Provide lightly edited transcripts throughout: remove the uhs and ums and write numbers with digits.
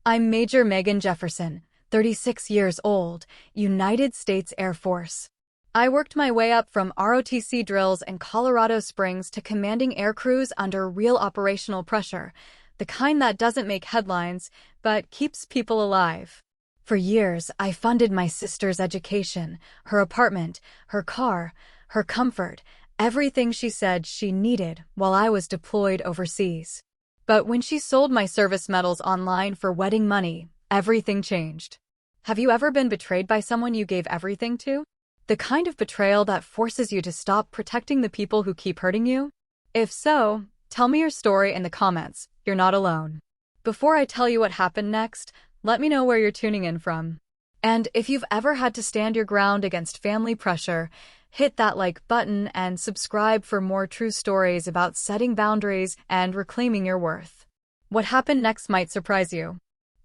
I'm Major Megan Jefferson, 36 years old, United States Air Force. I worked my way up from ROTC drills in Colorado Springs to commanding air crews under real operational pressure, the kind that doesn't make headlines, but keeps people alive. For years, I funded my sister's education, her apartment, her car, her comfort, everything she said she needed while I was deployed overseas. But when she sold my service medals online for wedding money, everything changed. Have you ever been betrayed by someone you gave everything to? The kind of betrayal that forces you to stop protecting the people who keep hurting you? If so, tell me your story in the comments. You're not alone. Before I tell you what happened next, let me know where you're tuning in from. And if you've ever had to stand your ground against family pressure, hit that like button and subscribe for more true stories about setting boundaries and reclaiming your worth. What happened next might surprise you.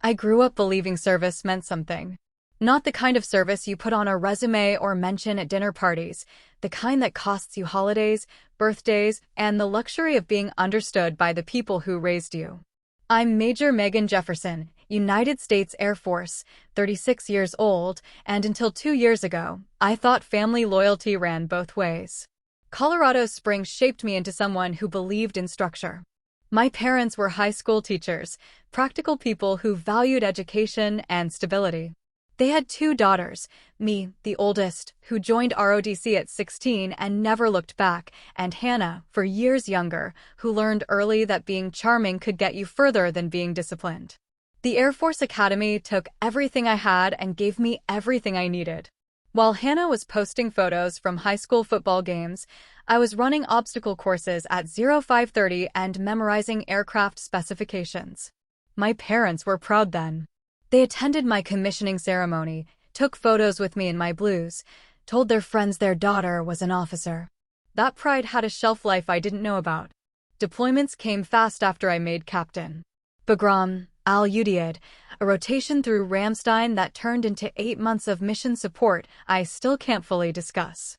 I grew up believing service meant something. Not the kind of service you put on a resume or mention at dinner parties, the kind that costs you holidays, birthdays, and the luxury of being understood by the people who raised you. I'm Major Megan Jefferson, United States Air Force, 36 years old, and until 2 years ago, I thought family loyalty ran both ways. Colorado Springs shaped me into someone who believed in structure. My parents were high school teachers, practical people who valued education and stability. They had 2 daughters, me, the oldest, who joined ROTC at 16 and never looked back, and Hannah, 4 years younger, who learned early that being charming could get you further than being disciplined. The Air Force Academy took everything I had and gave me everything I needed. While Hannah was posting photos from high school football games, I was running obstacle courses at 0530 and memorizing aircraft specifications. My parents were proud then. They attended my commissioning ceremony, took photos with me in my blues, told their friends their daughter was an officer. That pride had a shelf life I didn't know about. Deployments came fast after I made captain. Bagram, Al Udeid, a rotation through Ramstein that turned into 8 months of mission support I still can't fully discuss.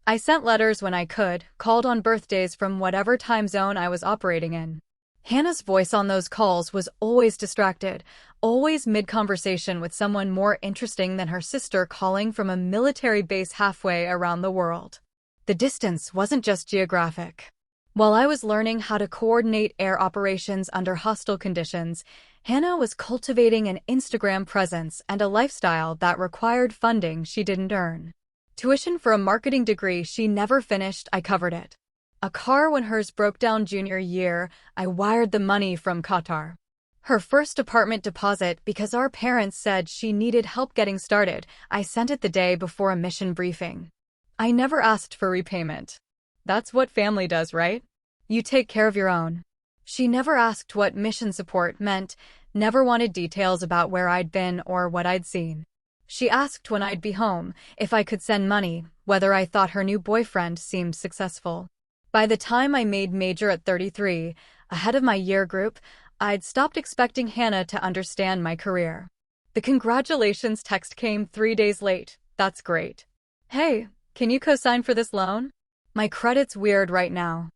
I sent letters when I could, called on birthdays from whatever time zone I was operating in. Hannah's voice on those calls was always distracted, always mid-conversation with someone more interesting than her sister calling from a military base halfway around the world. The distance wasn't just geographic. While I was learning how to coordinate air operations under hostile conditions, Hannah was cultivating an Instagram presence and a lifestyle that required funding she didn't earn. Tuition for a marketing degree she never finished, I covered it. A car when hers broke down junior year, I wired the money from Qatar. Her first apartment deposit because our parents said she needed help getting started, I sent it the day before a mission briefing. I never asked for repayment. That's what family does, right? You take care of your own. She never asked what mission support meant, never wanted details about where I'd been or what I'd seen. She asked when I'd be home, if I could send money, whether I thought her new boyfriend seemed successful. By the time I made major at 33, ahead of my year group, I'd stopped expecting Hannah to understand my career. The congratulations text came 3 days late. That's great. Hey, can you co-sign for this loan? My credit's weird right now.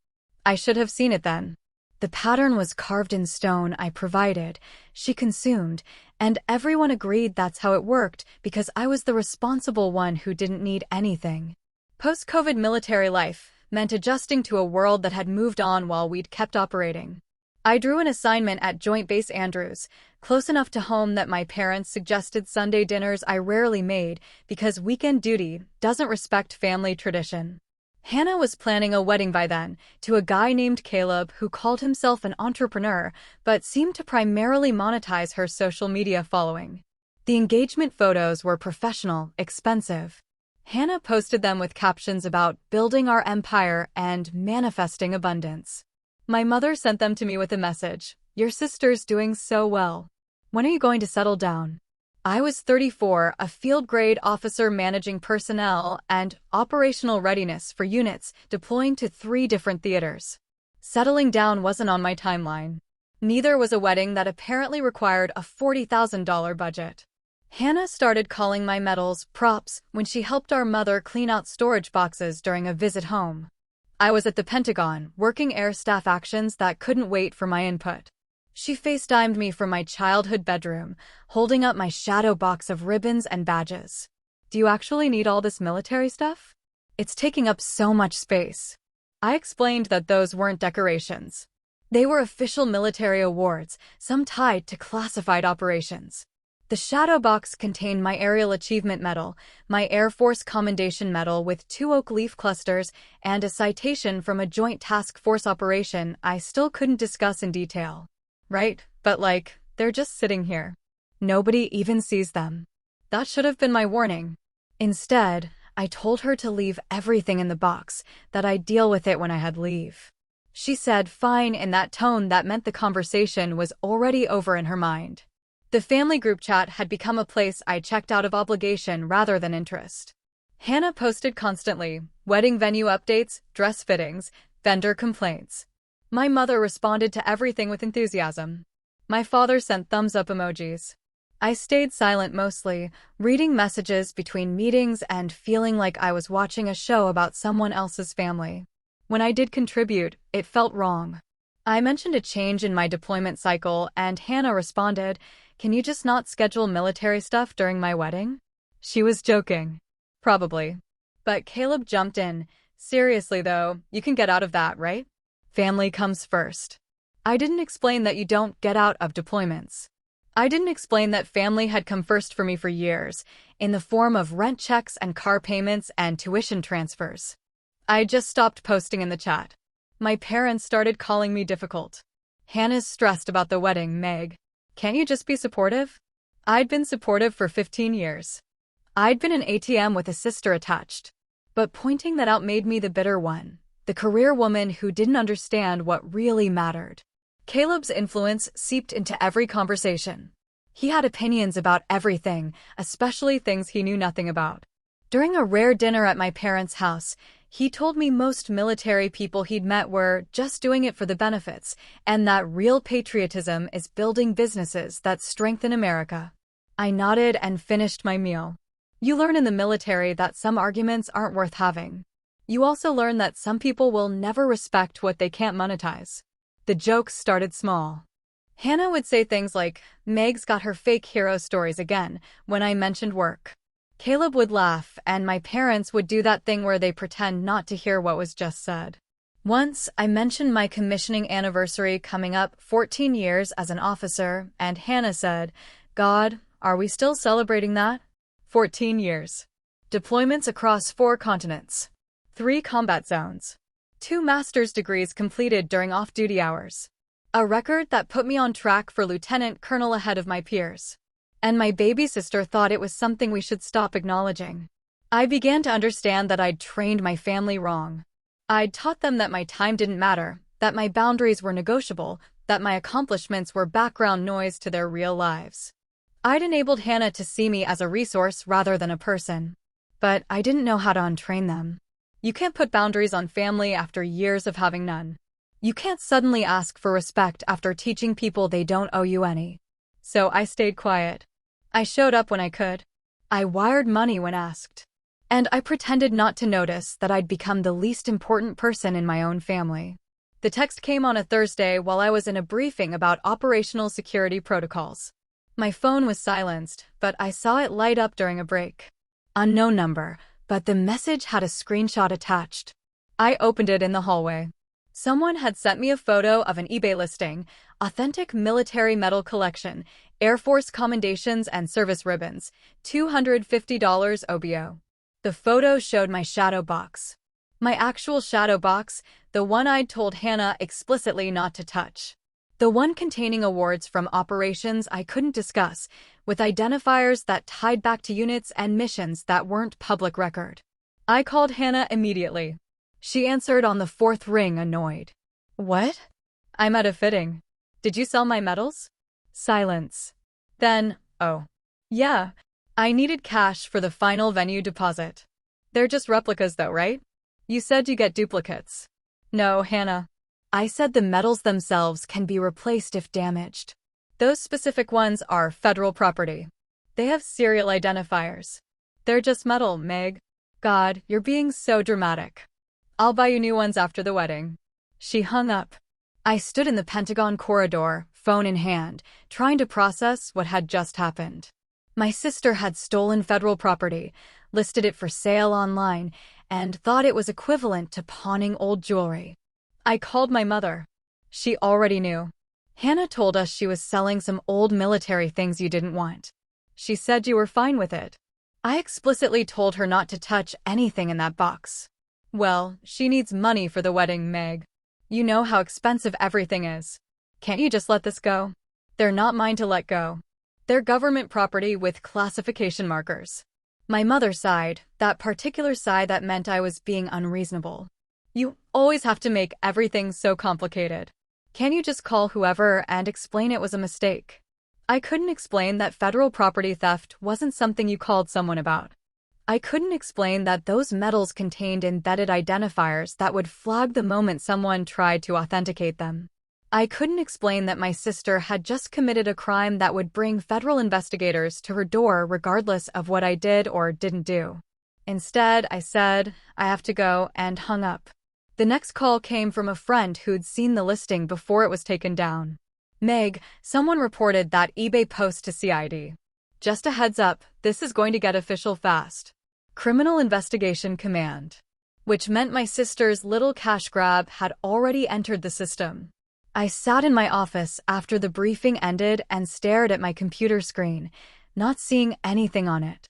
I should have seen it then. The pattern was carved in stone I provided, she consumed, and everyone agreed that's how it worked because I was the responsible one who didn't need anything. Post-COVID military life meant adjusting to a world that had moved on while we'd kept operating. I drew an assignment at Joint Base Andrews, close enough to home that my parents suggested Sunday dinners I rarely made because weekend duty doesn't respect family tradition. Hannah was planning a wedding by then, to a guy named Caleb who called himself an entrepreneur but seemed to primarily monetize her social media following. The engagement photos were professional, expensive. Hannah posted them with captions about building our empire and manifesting abundance. My mother sent them to me with a message, "Your sister's doing so well. When are you going to settle down?" I was 34, a field-grade officer managing personnel and operational readiness for units deploying to 3 different theaters. Settling down wasn't on my timeline. Neither was a wedding that apparently required a $40,000 budget. Hannah started calling my medals props when she helped our mother clean out storage boxes during a visit home. I was at the Pentagon, working air staff actions that couldn't wait for my input. She FaceTimed me from my childhood bedroom, holding up my shadow box of ribbons and badges. Do you actually need all this military stuff? It's taking up so much space. I explained that those weren't decorations. They were official military awards, some tied to classified operations. The shadow box contained my Aerial Achievement Medal, my Air Force Commendation Medal with 2 oak leaf clusters, and a citation from a Joint Task Force operation I still couldn't discuss in detail. Right, but they're just sitting here. Nobody even sees them. That should have been my warning. Instead, I told her to leave everything in the box, that I'd deal with it when I had leave. She said fine in that tone that meant the conversation was already over in her mind. The family group chat had become a place I checked out of obligation rather than interest. Hannah posted constantly, wedding venue updates, dress fittings, vendor complaints. My mother responded to everything with enthusiasm. My father sent thumbs-up emojis. I stayed silent mostly, reading messages between meetings and feeling like I was watching a show about someone else's family. When I did contribute, it felt wrong. I mentioned a change in my deployment cycle, and Hannah responded, "Can you just not schedule military stuff during my wedding?" She was joking. Probably. But Caleb jumped in. "Seriously though, you can get out of that, right? Family comes first." I didn't explain that you don't get out of deployments. I didn't explain that family had come first for me for years, in the form of rent checks and car payments and tuition transfers. I just stopped posting in the chat. My parents started calling me difficult. "Hannah's stressed about the wedding, Meg. Can't you just be supportive?" I'd been supportive for 15 years. I'd been an ATM with a sister attached. But pointing that out made me the bitter one, the career woman who didn't understand what really mattered. Caleb's influence seeped into every conversation. He had opinions about everything, especially things he knew nothing about. During a rare dinner at my parents' house, he told me most military people he'd met were just doing it for the benefits, and that real patriotism is building businesses that strengthen America. I nodded and finished my meal. You learn in the military that some arguments aren't worth having. You also learn that some people will never respect what they can't monetize. The jokes started small. Hannah would say things like, "Meg's got her fake hero stories again," when I mentioned work. Caleb would laugh, and my parents would do that thing where they pretend not to hear what was just said. Once, I mentioned my commissioning anniversary coming up, 14 years as an officer, and Hannah said, "God, are we still celebrating that?" 14 years. Deployments across 4 continents. 3 combat zones. 2 master's degrees completed during off-duty hours. A record that put me on track for lieutenant colonel ahead of my peers. And my baby sister thought it was something we should stop acknowledging. I began to understand that I'd trained my family wrong. I'd taught them that my time didn't matter, that my boundaries were negotiable, that my accomplishments were background noise to their real lives. I'd enabled Hannah to see me as a resource rather than a person. But I didn't know how to untrain them. You can't put boundaries on family after years of having none. You can't suddenly ask for respect after teaching people they don't owe you any. So I stayed quiet. I showed up when I could. I wired money when asked. And I pretended not to notice that I'd become the least important person in my own family. The text came on a Thursday while I was in a briefing about operational security protocols. My phone was silenced, but I saw it light up during a break. Unknown number, but the message had a screenshot attached. I opened it in the hallway. Someone had sent me a photo of an eBay listing, authentic military medal collection, Air Force commendations and service ribbons, $250 OBO. The photo showed my shadow box. My actual shadow box, the one I'd told Hannah explicitly not to touch. The one containing awards from operations I couldn't discuss, with identifiers that tied back to units and missions that weren't public record. I called Hannah immediately. She answered on the 4th ring, annoyed. "What?" "I'm at a fitting. Did you sell my medals?" Silence. Then, "Oh. Yeah. I needed cash for the final venue deposit." "They're just replicas though, right? You said you get duplicates." "No, Hannah. I said the medals themselves can be replaced if damaged. Those specific ones are federal property. They have serial identifiers. They're just metal, Meg." "God, you're being so dramatic. I'll buy you new ones after the wedding." She hung up. I stood in the Pentagon corridor, phone in hand, trying to process what had just happened. My sister had stolen federal property, listed it for sale online, and thought it was equivalent to pawning old jewelry. I called my mother. She already knew. Hannah told us she was selling some old military things you didn't want. She said you were fine with it. I explicitly told her not to touch anything in that box. Well, she needs money for the wedding, Meg. You know how expensive everything is. Can't you just let this go? They're not mine to let go. They're government property with classification markers. My mother sighed, that particular sigh that meant I was being unreasonable. You always have to make everything so complicated. Can't you just call whoever and explain it was a mistake? I couldn't explain that federal property theft wasn't something you called someone about. I couldn't explain that those metals contained embedded identifiers that would flag the moment someone tried to authenticate them. I couldn't explain that my sister had just committed a crime that would bring federal investigators to her door regardless of what I did or didn't do. Instead, I said, I have to go, and hung up. The next call came from a friend who'd seen the listing before it was taken down. Meg, someone reported that eBay post to CID. Just a heads up, this is going to get official fast. Criminal Investigation Command. Which meant my sister's little cash grab had already entered the system. I sat in my office after the briefing ended and stared at my computer screen, not seeing anything on it.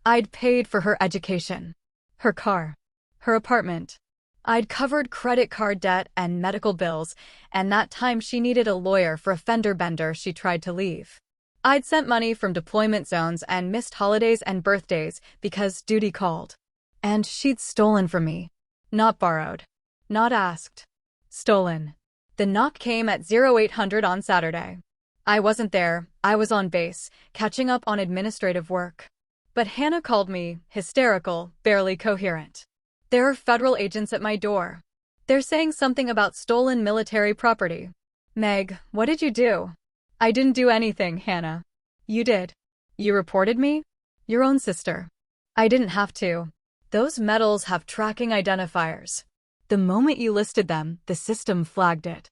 I'd paid for her education, her car, her apartment. I'd covered credit card debt and medical bills, and that time she needed a lawyer for a fender bender she tried to leave. I'd sent money from deployment zones and missed holidays and birthdays because duty called. And she'd stolen from me. Not borrowed. Not asked. Stolen. The knock came at 0800 on Saturday. I wasn't there, I was on base, catching up on administrative work. But Hannah called me, hysterical, barely coherent. There are federal agents at my door. They're saying something about stolen military property. Meg, what did you do? I didn't do anything, Hannah. You did. You reported me? Your own sister. I didn't have to. Those metals have tracking identifiers. The moment you listed them, the system flagged it.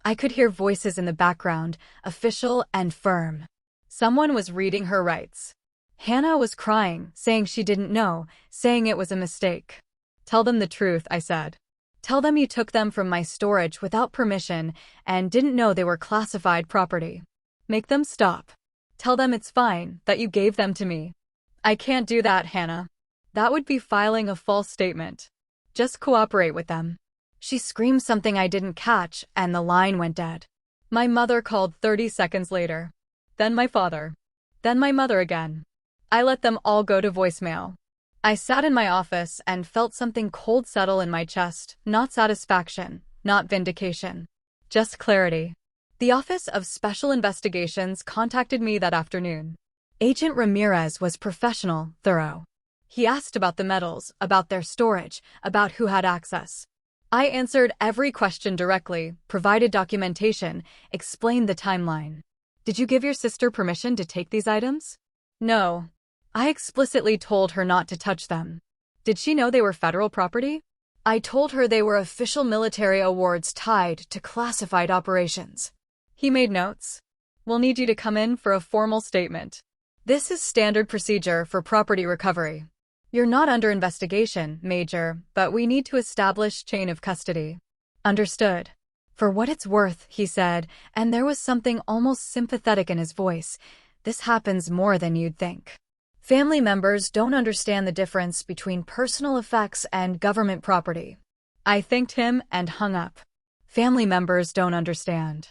I could hear voices in the background, official and firm. Someone was reading her rights. Hannah was crying, saying she didn't know, saying it was a mistake. Tell them the truth, I said. Tell them you took them from my storage without permission and didn't know they were classified property. Make them stop. Tell them it's fine, that you gave them to me. I can't do that, Hannah. That would be filing a false statement. Just cooperate with them. She screamed something I didn't catch, and the line went dead. My mother called 30 seconds later. Then my father. Then my mother again. I let them all go to voicemail. I sat in my office and felt something cold settle in my chest, not satisfaction, not vindication. Just clarity. The Office of Special Investigations contacted me that afternoon. Agent Ramirez was professional, thorough. He asked about the metals, about their storage, about who had access. I answered every question directly, provided documentation, explained the timeline. Did you give your sister permission to take these items? No. I explicitly told her not to touch them. Did she know they were federal property? I told her they were official military awards tied to classified operations. He made notes. We'll need you to come in for a formal statement. This is standard procedure for property recovery. You're not under investigation, Major, but we need to establish chain of custody. Understood. For what it's worth, he said, and there was something almost sympathetic in his voice. This happens more than you'd think. Family members don't understand the difference between personal effects and government property. I thanked him and hung up. Family members don't understand.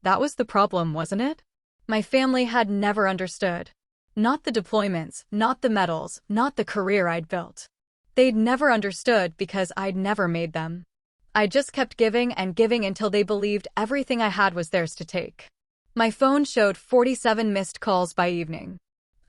That was the problem, wasn't it? My family had never understood. Not the deployments, not the medals, not the career I'd built. They'd never understood because I'd never made them. I just kept giving and giving until they believed everything I had was theirs to take. My phone showed 47 missed calls by evening.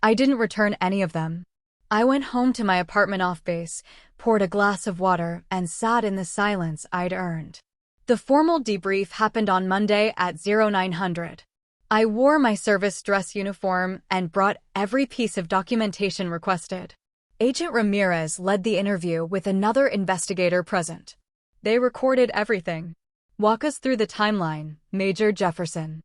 I didn't return any of them. I went home to my apartment off base, poured a glass of water, and sat in the silence I'd earned. The formal debrief happened on Monday at 0900. I wore my service dress uniform and brought every piece of documentation requested. Agent Ramirez led the interview with another investigator present. They recorded everything. Walk us through the timeline, Major Jefferson.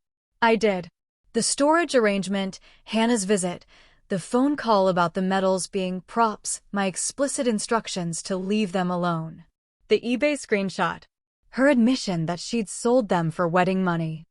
I did. The storage arrangement, Hannah's visit, the phone call about the metals being props, my explicit instructions to leave them alone. The eBay screenshot. Her admission that she'd sold them for wedding money.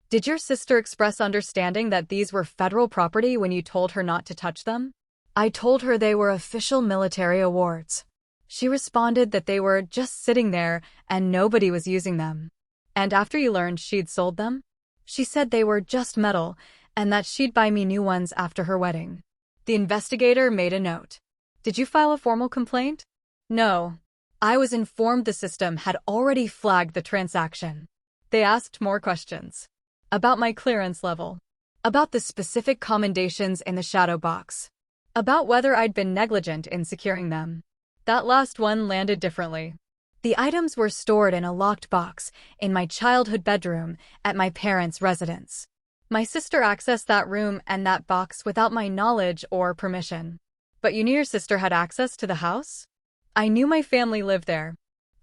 Did your sister express understanding that these were federal property when you told her not to touch them? I told her they were official military awards. She responded that they were just sitting there and nobody was using them. And after you learned she'd sold them? She said they were just metal and that she'd buy me new ones after her wedding. The investigator made a note. Did you file a formal complaint? No. I was informed the system had already flagged the transaction. They asked more questions. About my clearance level. About the specific commendations in the shadow box. About whether I'd been negligent in securing them. That last one landed differently. The items were stored in a locked box in my childhood bedroom at my parents' residence. My sister accessed that room and that box without my knowledge or permission. But you knew your sister had access to the house? I knew my family lived there.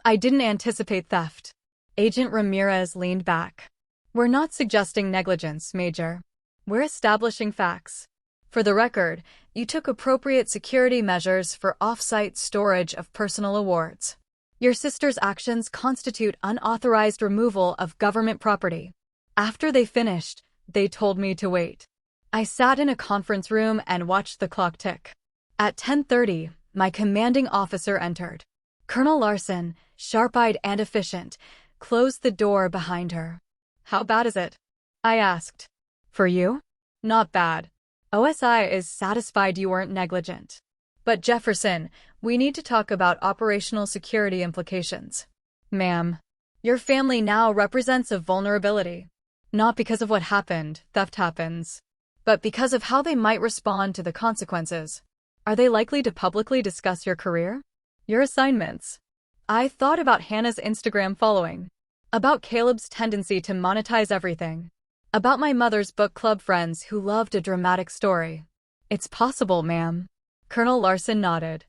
I didn't anticipate theft. Agent Ramirez leaned back. We're not suggesting negligence, Major. We're establishing facts. For the record, you took appropriate security measures for off-site storage of personal awards. Your sister's actions constitute unauthorized removal of government property. After they finished, they told me to wait. I sat in a conference room and watched the clock tick. At 10:30, my commanding officer entered. Colonel Larson, sharp-eyed and efficient, closed the door behind her. How bad is it? I asked. For you? Not bad. OSI is satisfied you weren't negligent. But Jefferson, we need to talk about operational security implications. Ma'am, your family now represents a vulnerability. Not because of what happened, theft happens, but because of how they might respond to the consequences. Are they likely to publicly discuss your career? Your assignments? I thought about Hannah's Instagram following. About Caleb's tendency to monetize everything. About my mother's book club friends who loved a dramatic story. It's possible, ma'am. Colonel Larson nodded.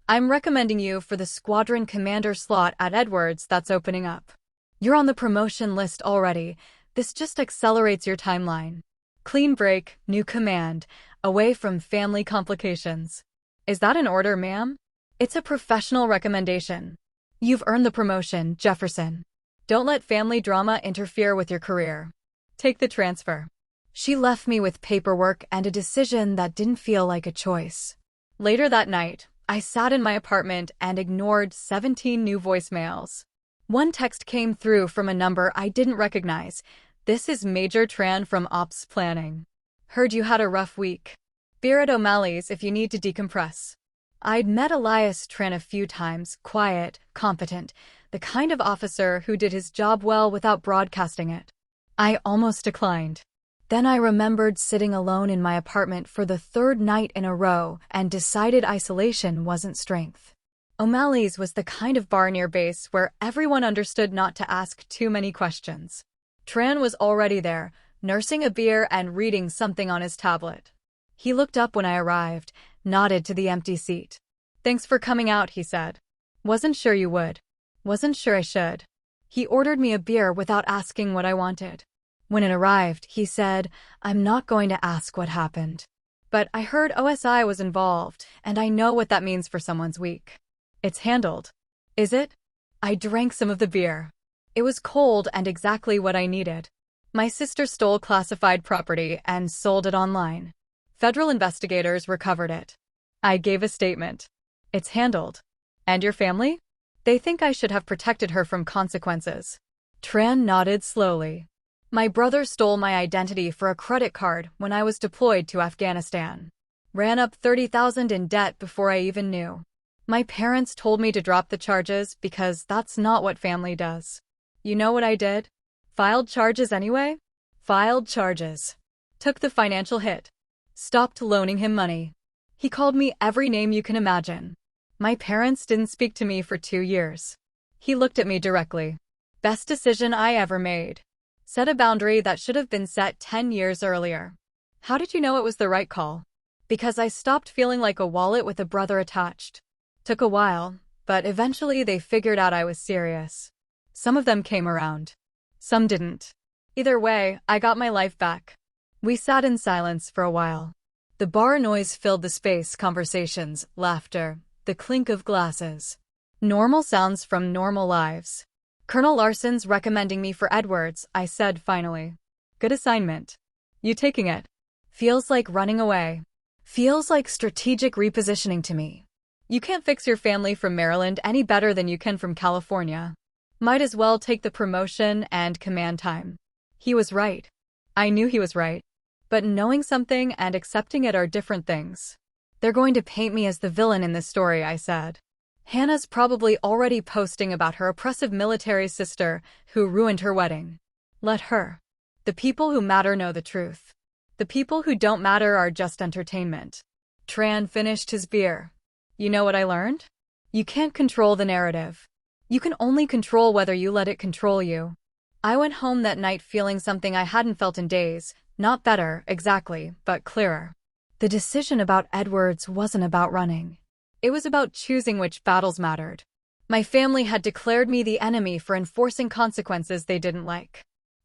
I'm recommending you for the squadron commander slot at Edwards that's opening up. You're on the promotion list already. This just accelerates your timeline. Clean break, new command, away from family complications. Is that an order, ma'am? It's a professional recommendation. You've earned the promotion, Jefferson. Don't let family drama interfere with your career. Take the transfer. She left me with paperwork and a decision that didn't feel like a choice. Later that night, I sat in my apartment and ignored 17 new voicemails. One text came through from a number I didn't recognize. This is Major Tran from Ops Planning. Heard you had a rough week. Beer at O'Malley's if you need to decompress. I'd met Elias Tran a few times, quiet, competent, the kind of officer who did his job well without broadcasting it. I almost declined. Then I remembered sitting alone in my apartment for the third night in a row and decided isolation wasn't strength. O'Malley's was the kind of bar near base where everyone understood not to ask too many questions. Tran was already there, nursing a beer and reading something on his tablet. He looked up when I arrived, nodded to the empty seat. Thanks for coming out, he said. Wasn't sure you would. Wasn't sure I should. He ordered me a beer without asking what I wanted. When it arrived, he said, I'm not going to ask what happened. But I heard OSI was involved, and I know what that means for someone's week. It's handled. Is it? I drank some of the beer. It was cold and exactly what I needed. My sister stole classified property and sold it online. Federal investigators recovered it. I gave a statement. It's handled. And your family? They think I should have protected her from consequences. Tran nodded slowly. My brother stole my identity for a credit card when I was deployed to Afghanistan. Ran up $30,000 in debt before I even knew. My parents told me to drop the charges because that's not what family does. You know what I did? Filed charges anyway? Filed charges. Took the financial hit. Stopped loaning him money. He called me every name you can imagine. My parents didn't speak to me for 2 years. He looked at me directly. Best decision I ever made. Set a boundary that should have been set 10 years earlier. How did you know it was the right call? Because I stopped feeling like a wallet with a brother attached. Took a while, but eventually they figured out I was serious. Some of them came around. Some didn't. Either way, I got my life back. We sat in silence for a while. The bar noise filled the space, conversations, laughter, the clink of glasses. Normal sounds from normal lives. Colonel Larson's recommending me for Edwards, I said finally. Good assignment. You taking it? Feels like running away. Feels like strategic repositioning to me. You can't fix your family from Maryland any better than you can from California. Might as well take the promotion and command time. He was right. I knew he was right. But knowing something and accepting it are different things. They're going to paint me as the villain in this story, I said. Hannah's probably already posting about her oppressive military sister who ruined her wedding. Let her. The people who matter know the truth. The people who don't matter are just entertainment. Tran finished his beer. You know what I learned? You can't control the narrative. You can only control whether you let it control you. I went home that night feeling something I hadn't felt in days. Not better, exactly, but clearer. The decision about Edwards wasn't about running. It was about choosing which battles mattered. My family had declared me the enemy for enforcing consequences they didn't like.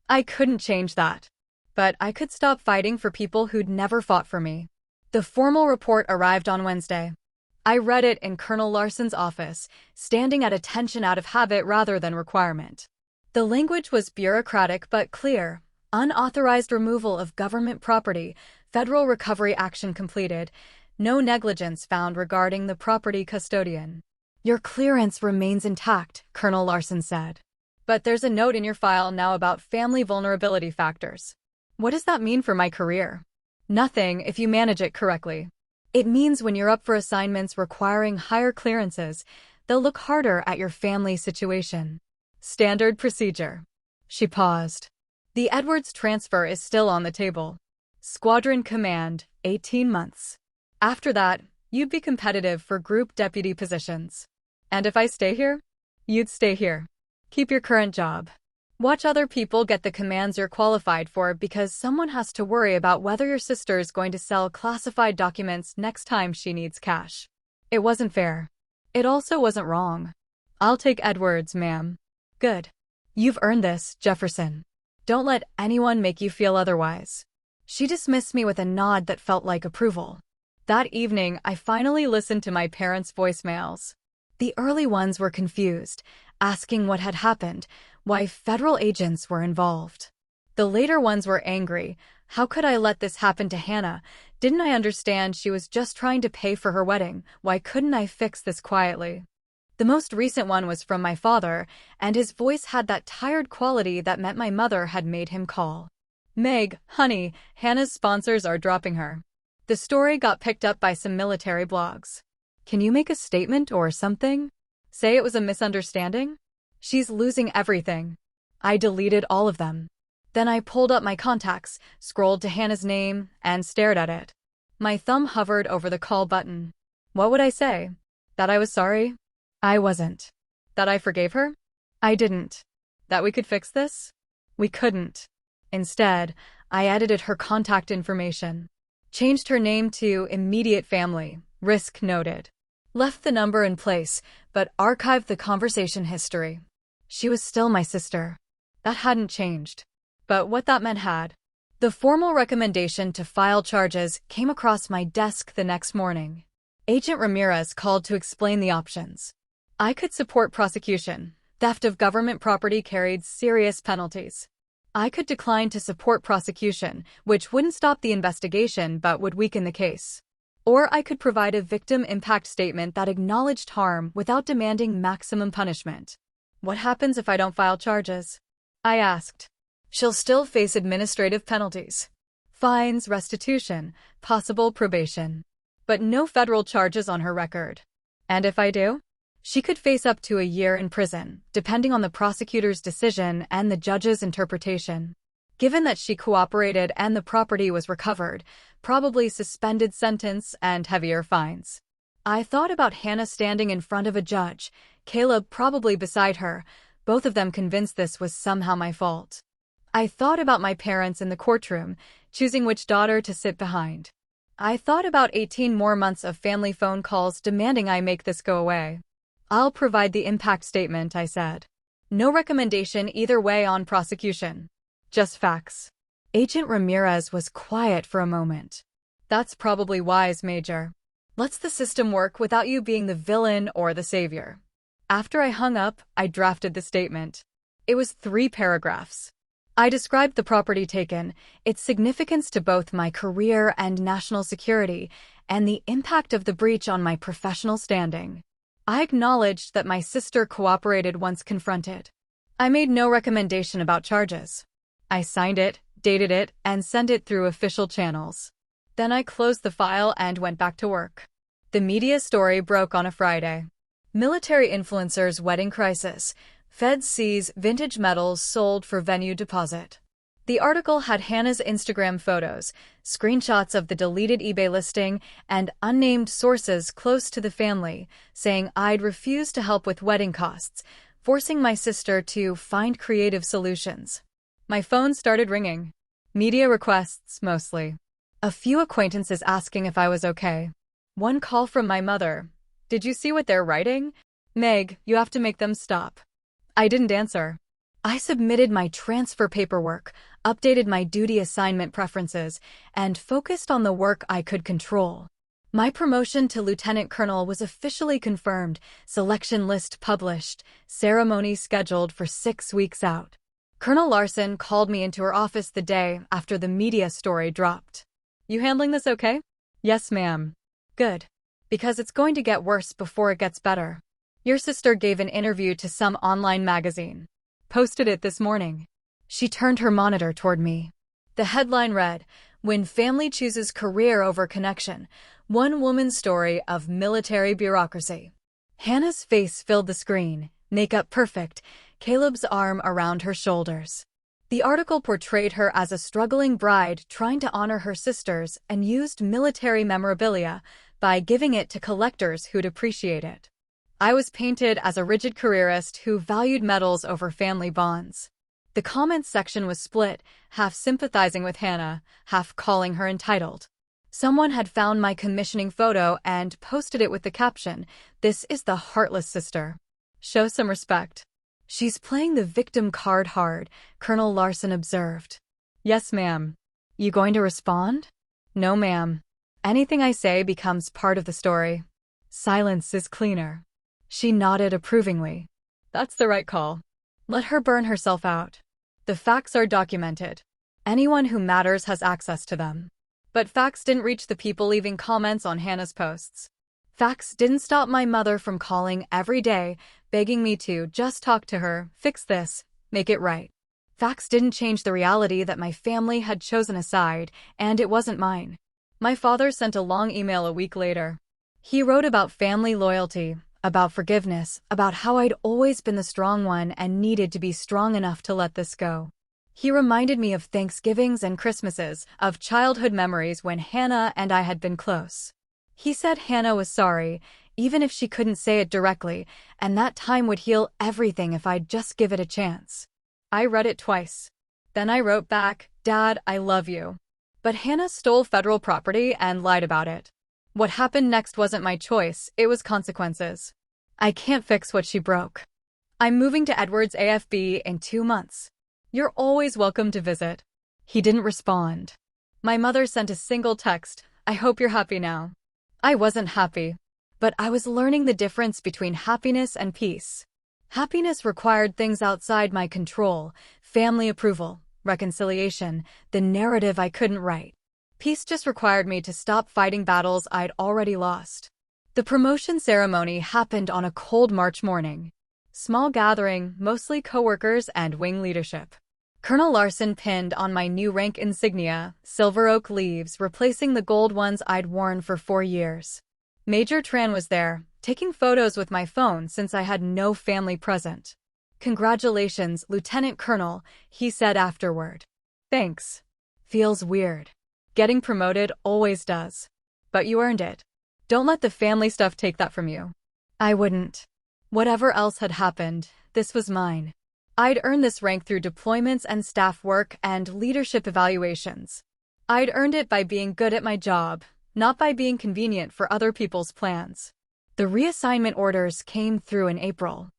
I couldn't change that. But I could stop fighting for people who'd never fought for me. The formal report arrived on Wednesday. I read it in Colonel Larson's office, standing at attention out of habit rather than requirement. The language was bureaucratic but clear. Unauthorized removal of government property, federal recovery action completed, no negligence found regarding the property custodian. Your clearance remains intact, Colonel Larson said. But there's a note in your file now about family vulnerability factors. What does that mean for my career? Nothing if you manage it correctly. It means when you're up for assignments requiring higher clearances, they'll look harder at your family situation. Standard procedure. She paused. The Edwards transfer is still on the table. Squadron command, 18 months. After that, you'd be competitive for group deputy positions. And if I stay here? You'd stay here. Keep your current job. Watch other people get the commands you're qualified for because someone has to worry about whether your sister's going to sell classified documents next time she needs cash. It wasn't fair. It also wasn't wrong. I'll take Edwards, ma'am. Good. You've earned this, Jefferson. Don't let anyone make you feel otherwise. She dismissed me with a nod that felt like approval. That evening, I finally listened to my parents' voicemails. The early ones were confused, asking what had happened, why federal agents were involved. The later ones were angry. How could I let this happen to Hannah? Didn't I understand she was just trying to pay for her wedding? Why couldn't I fix this quietly? The most recent one was from my father, and his voice had that tired quality that meant my mother had made him call. Meg, honey, Hannah's sponsors are dropping her. The story got picked up by some military blogs. Can you make a statement or something? Say it was a misunderstanding? She's losing everything. I deleted all of them. Then I pulled up my contacts, scrolled to Hannah's name, and stared at it. My thumb hovered over the call button. What would I say? That I was sorry? I wasn't. That I forgave her? I didn't. That we could fix this? We couldn't. Instead, I edited her contact information. Changed her name to immediate family, risk noted. Left the number in place, but archived the conversation history. She was still my sister. That hadn't changed. But what that meant had. The formal recommendation to file charges came across my desk the next morning. Agent Ramirez called to explain the options. I could support prosecution. Theft of government property carried serious penalties. I could decline to support prosecution, which wouldn't stop the investigation but would weaken the case. Or I could provide a victim impact statement that acknowledged harm without demanding maximum punishment. What happens if I don't file charges? I asked. She'll still face administrative penalties. Fines, restitution, possible probation. But no federal charges on her record. And if I do? She could face up to a year in prison, depending on the prosecutor's decision and the judge's interpretation. Given that she cooperated and the property was recovered, probably suspended sentence and heavier fines. I thought about Hannah standing in front of a judge, Caleb probably beside her, both of them convinced this was somehow my fault. I thought about my parents in the courtroom, choosing which daughter to sit behind. I thought about 18 more months of family phone calls demanding I make this go away. I'll provide the impact statement, I said. No recommendation either way on prosecution. Just facts. Agent Ramirez was quiet for a moment. That's probably wise, Major. Lets the system work without you being the villain or the savior. After I hung up, I drafted the statement. It was 3 paragraphs. I described the property taken, its significance to both my career and national security, and the impact of the breach on my professional standing. I acknowledged that my sister cooperated once confronted. I made no recommendation about charges. I signed it, dated it, and sent it through official channels. Then I closed the file and went back to work. The media story broke on a Friday. Military influencer's wedding crisis. Fed seize vintage medals sold for venue deposit. The article had Hannah's Instagram photos, screenshots of the deleted eBay listing, and unnamed sources close to the family, saying I'd refused to help with wedding costs, forcing my sister to find creative solutions. My phone started ringing. Media requests, mostly. A few acquaintances asking if I was okay. One call from my mother. Did you see what they're writing? Meg, you have to make them stop. I didn't answer. I submitted my transfer paperwork, updated my duty assignment preferences, and focused on the work I could control. My promotion to lieutenant colonel was officially confirmed, selection list published, ceremony scheduled for 6 weeks out. Colonel Larson called me into her office the day after the media story dropped. You handling this okay? Yes, ma'am. Good. Because it's going to get worse before it gets better. Your sister gave an interview to some online magazine. Posted it this morning. She turned her monitor toward me. The headline read, When Family Chooses Career Over Connection, One Woman's Story of Military Bureaucracy. Hannah's face filled the screen, makeup perfect, Caleb's arm around her shoulders. The article portrayed her as a struggling bride trying to honor her sisters and used military memorabilia by giving it to collectors who'd appreciate it. I was painted as a rigid careerist who valued medals over family bonds. The comments section was split, half sympathizing with Hannah, half calling her entitled. Someone had found my commissioning photo and posted it with the caption, "This is the heartless sister. Show some respect." She's playing the victim card hard, Colonel Larson observed. Yes, ma'am. You going to respond? No, ma'am. Anything I say becomes part of the story. Silence is cleaner. She nodded approvingly. That's the right call. Let her burn herself out. The facts are documented. Anyone who matters has access to them. But facts didn't reach the people leaving comments on Hannah's posts. Facts didn't stop my mother from calling every day, begging me to just talk to her, fix this, make it right. Facts didn't change the reality that my family had chosen a side, and it wasn't mine. My father sent a long email a week later. He wrote about family loyalty, about forgiveness, about how I'd always been the strong one and needed to be strong enough to let this go. He reminded me of Thanksgivings and Christmases, of childhood memories when Hannah and I had been close. He said Hannah was sorry, even if she couldn't say it directly, and that time would heal everything if I'd just give it a chance. I read it twice. Then I wrote back, Dad, I love you. But Hannah stole federal property and lied about it. What happened next wasn't my choice, it was consequences. I can't fix what she broke. I'm moving to Edwards AFB in 2 months. You're always welcome to visit. He didn't respond. My mother sent a single text, I hope you're happy now. I wasn't happy, but I was learning the difference between happiness and peace. Happiness required things outside my control, family approval, reconciliation, the narrative I couldn't write. Peace just required me to stop fighting battles I'd already lost. The promotion ceremony happened on a cold March morning. Small gathering, mostly coworkers and wing leadership. Colonel Larson pinned on my new rank insignia, silver oak leaves replacing the gold ones I'd worn for 4 years. Major Tran was there, taking photos with my phone since I had no family present. Congratulations, Lieutenant Colonel, he said afterward. Thanks. Feels weird. Getting promoted always does. But you earned it. Don't let the family stuff take that from you. I wouldn't. Whatever else had happened, this was mine. I'd earned this rank through deployments and staff work and leadership evaluations. I'd earned it by being good at my job, not by being convenient for other people's plans. The reassignment orders came through in April.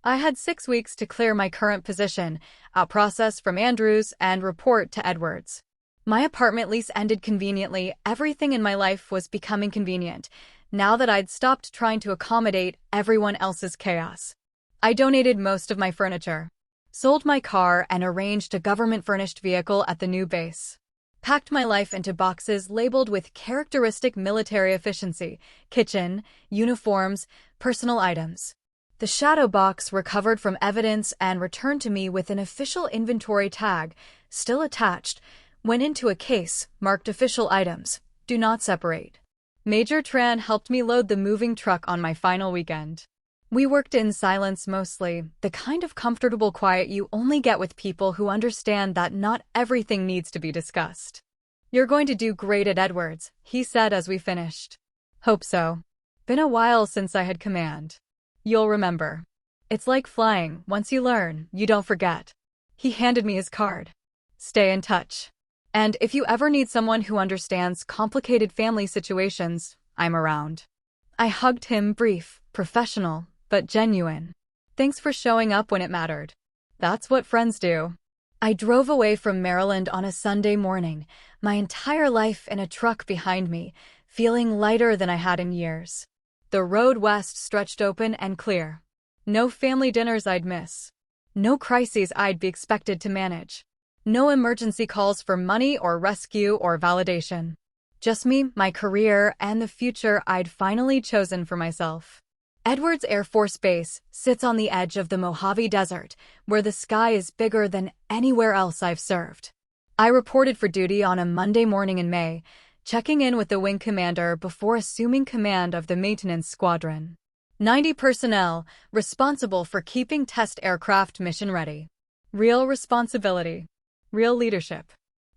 I had 6 weeks to clear my current position, out-process from Andrews, and report to Edwards. My apartment lease ended conveniently. Everything in my life was becoming convenient, now that I'd stopped trying to accommodate everyone else's chaos. I donated most of my furniture, sold my car, and arranged a government-furnished vehicle at the new base. Packed my life into boxes labeled with characteristic military efficiency: kitchen, uniforms, personal items. The shadow box recovered from evidence and returned to me with an official inventory tag, still attached, went into a case marked official items, do not separate. Major Tran helped me load the moving truck on my final weekend. We worked in silence mostly, the kind of comfortable quiet you only get with people who understand that not everything needs to be discussed. "You're going to do great at Edwards," he said as we finished. "Hope so. Been a while since I had command. You'll remember. It's like flying. Once you learn, you don't forget." He handed me his card. "Stay in touch. And if you ever need someone who understands complicated family situations, I'm around." I hugged him, brief, professional, but genuine. "Thanks for showing up when it mattered. That's what friends do." I drove away from Maryland on a Sunday morning, my entire life in a truck behind me, feeling lighter than I had in years. The road west stretched open and clear. No family dinners I'd miss. No crises I'd be expected to manage. No emergency calls for money or rescue or validation. Just me, my career, and the future I'd finally chosen for myself. Edwards Air Force Base sits on the edge of the Mojave Desert, where the sky is bigger than anywhere else I've served. I reported for duty on a Monday morning in May, checking in with the wing commander before assuming command of the maintenance squadron. 90 personnel, responsible for keeping test aircraft mission-ready. Real responsibility. Real leadership.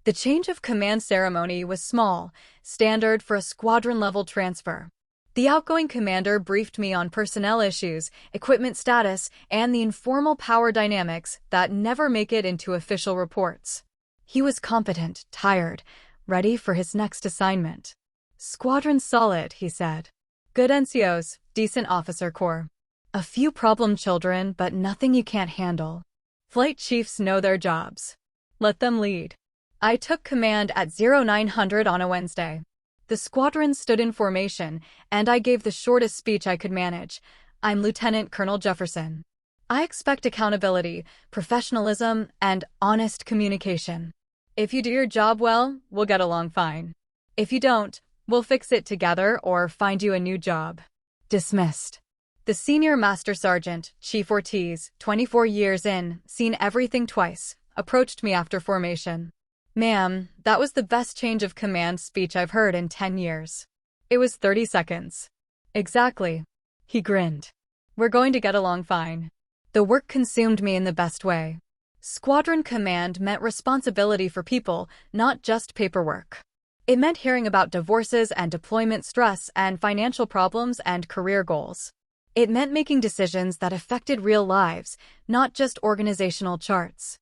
The change of command ceremony was small, standard for a squadron-level transfer. The outgoing commander briefed me on personnel issues, equipment status, and the informal power dynamics that never make it into official reports. He was competent, tired, ready for his next assignment. "Squadron solid," he said. "Good NCOs, decent officer corps. A few problem children, but nothing you can't handle. Flight chiefs know their jobs. Let them lead." I took command at 0900 on a Wednesday. The squadron stood in formation, and I gave the shortest speech I could manage. "I'm Lieutenant Colonel Jefferson. I expect accountability, professionalism, and honest communication. If you do your job well, we'll get along fine. If you don't, we'll fix it together or find you a new job." Dismissed. The senior master sergeant, Chief Ortiz, 24 years in, seen everything twice, approached me after formation. "Ma'am, that was the best change of command speech I've heard in 10 years. It was 30 seconds. "Exactly." He grinned. "We're going to get along fine." The work consumed me in the best way. Squadron command meant responsibility for people, not just paperwork. It meant hearing about divorces and deployment stress and financial problems and career goals. It meant making decisions that affected real lives, not just organizational charts.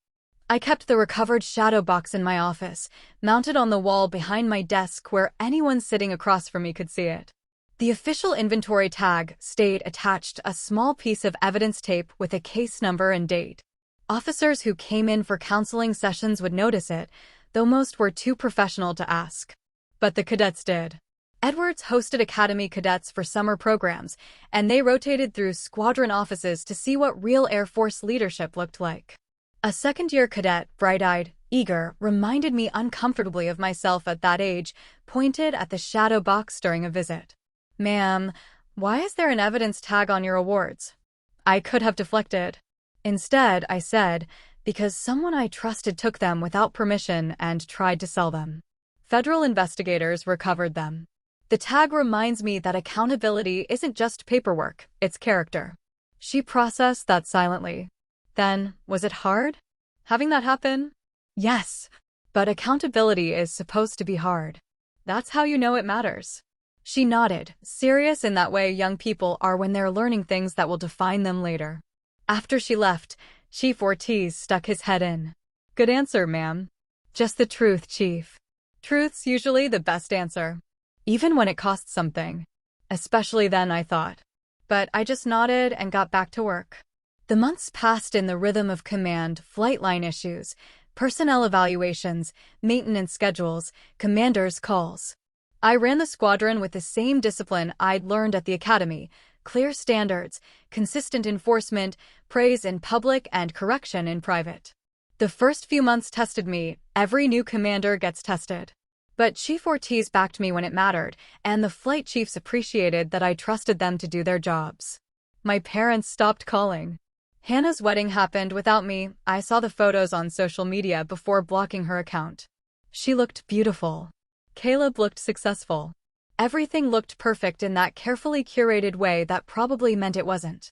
I kept the recovered shadow box in my office, mounted on the wall behind my desk where anyone sitting across from me could see it. The official inventory tag stayed attached, a small piece of evidence tape with a case number and date. Officers who came in for counseling sessions would notice it, though most were too professional to ask. But the cadets did. Edwards hosted Academy cadets for summer programs, and they rotated through squadron offices to see what real Air Force leadership looked like. A second-year cadet, bright-eyed, eager, reminded me uncomfortably of myself at that age, pointed at the shadow box during a visit. "Ma'am, why is there an evidence tag on your awards?" I could have deflected. Instead, I said, "Because someone I trusted took them without permission and tried to sell them. Federal investigators recovered them." The tag reminds me that accountability isn't just paperwork, it's character. She processed that silently. Then, was it hard? Having that happen? Yes. But accountability is supposed to be hard. That's how you know it matters. She nodded, serious in that way young people are when they're learning things that will define them later. After she left, Chief Ortiz stuck his head in. "Good answer, ma'am." "Just the truth, Chief." Truth's usually the best answer. Even when it costs something. Especially then, I thought. But I just nodded and got back to work. The months passed in the rhythm of command, flight line issues, personnel evaluations, maintenance schedules, commanders' calls. I ran the squadron with the same discipline I'd learned at the academy: clear standards, consistent enforcement, praise in public and correction in private. The first few months tested me. Every new commander gets tested. But Chief Ortiz backed me when it mattered, and the flight chiefs appreciated that I trusted them to do their jobs. My parents stopped calling. Hannah's wedding happened without me. I saw the photos on social media before blocking her account. She looked beautiful. Caleb looked successful. Everything looked perfect in that carefully curated way that probably meant it wasn't.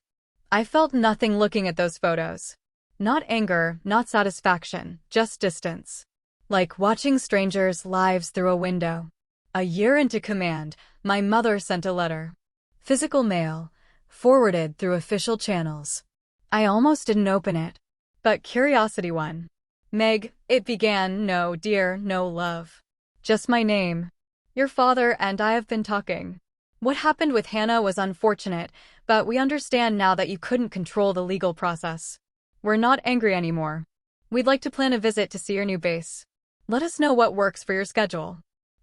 I felt nothing looking at those photos. Not anger, not satisfaction, just distance. Like watching strangers' lives through a window. A year into command, my mother sent a letter. Physical mail, forwarded through official channels. I almost didn't open it. But curiosity won. Meg, it began. No, dear, no love. Just my name. Your father and I have been talking. What happened with Hannah was unfortunate, but we understand now that you couldn't control the legal process. We're not angry anymore. We'd like to plan a visit to see your new base. Let us know what works for your schedule.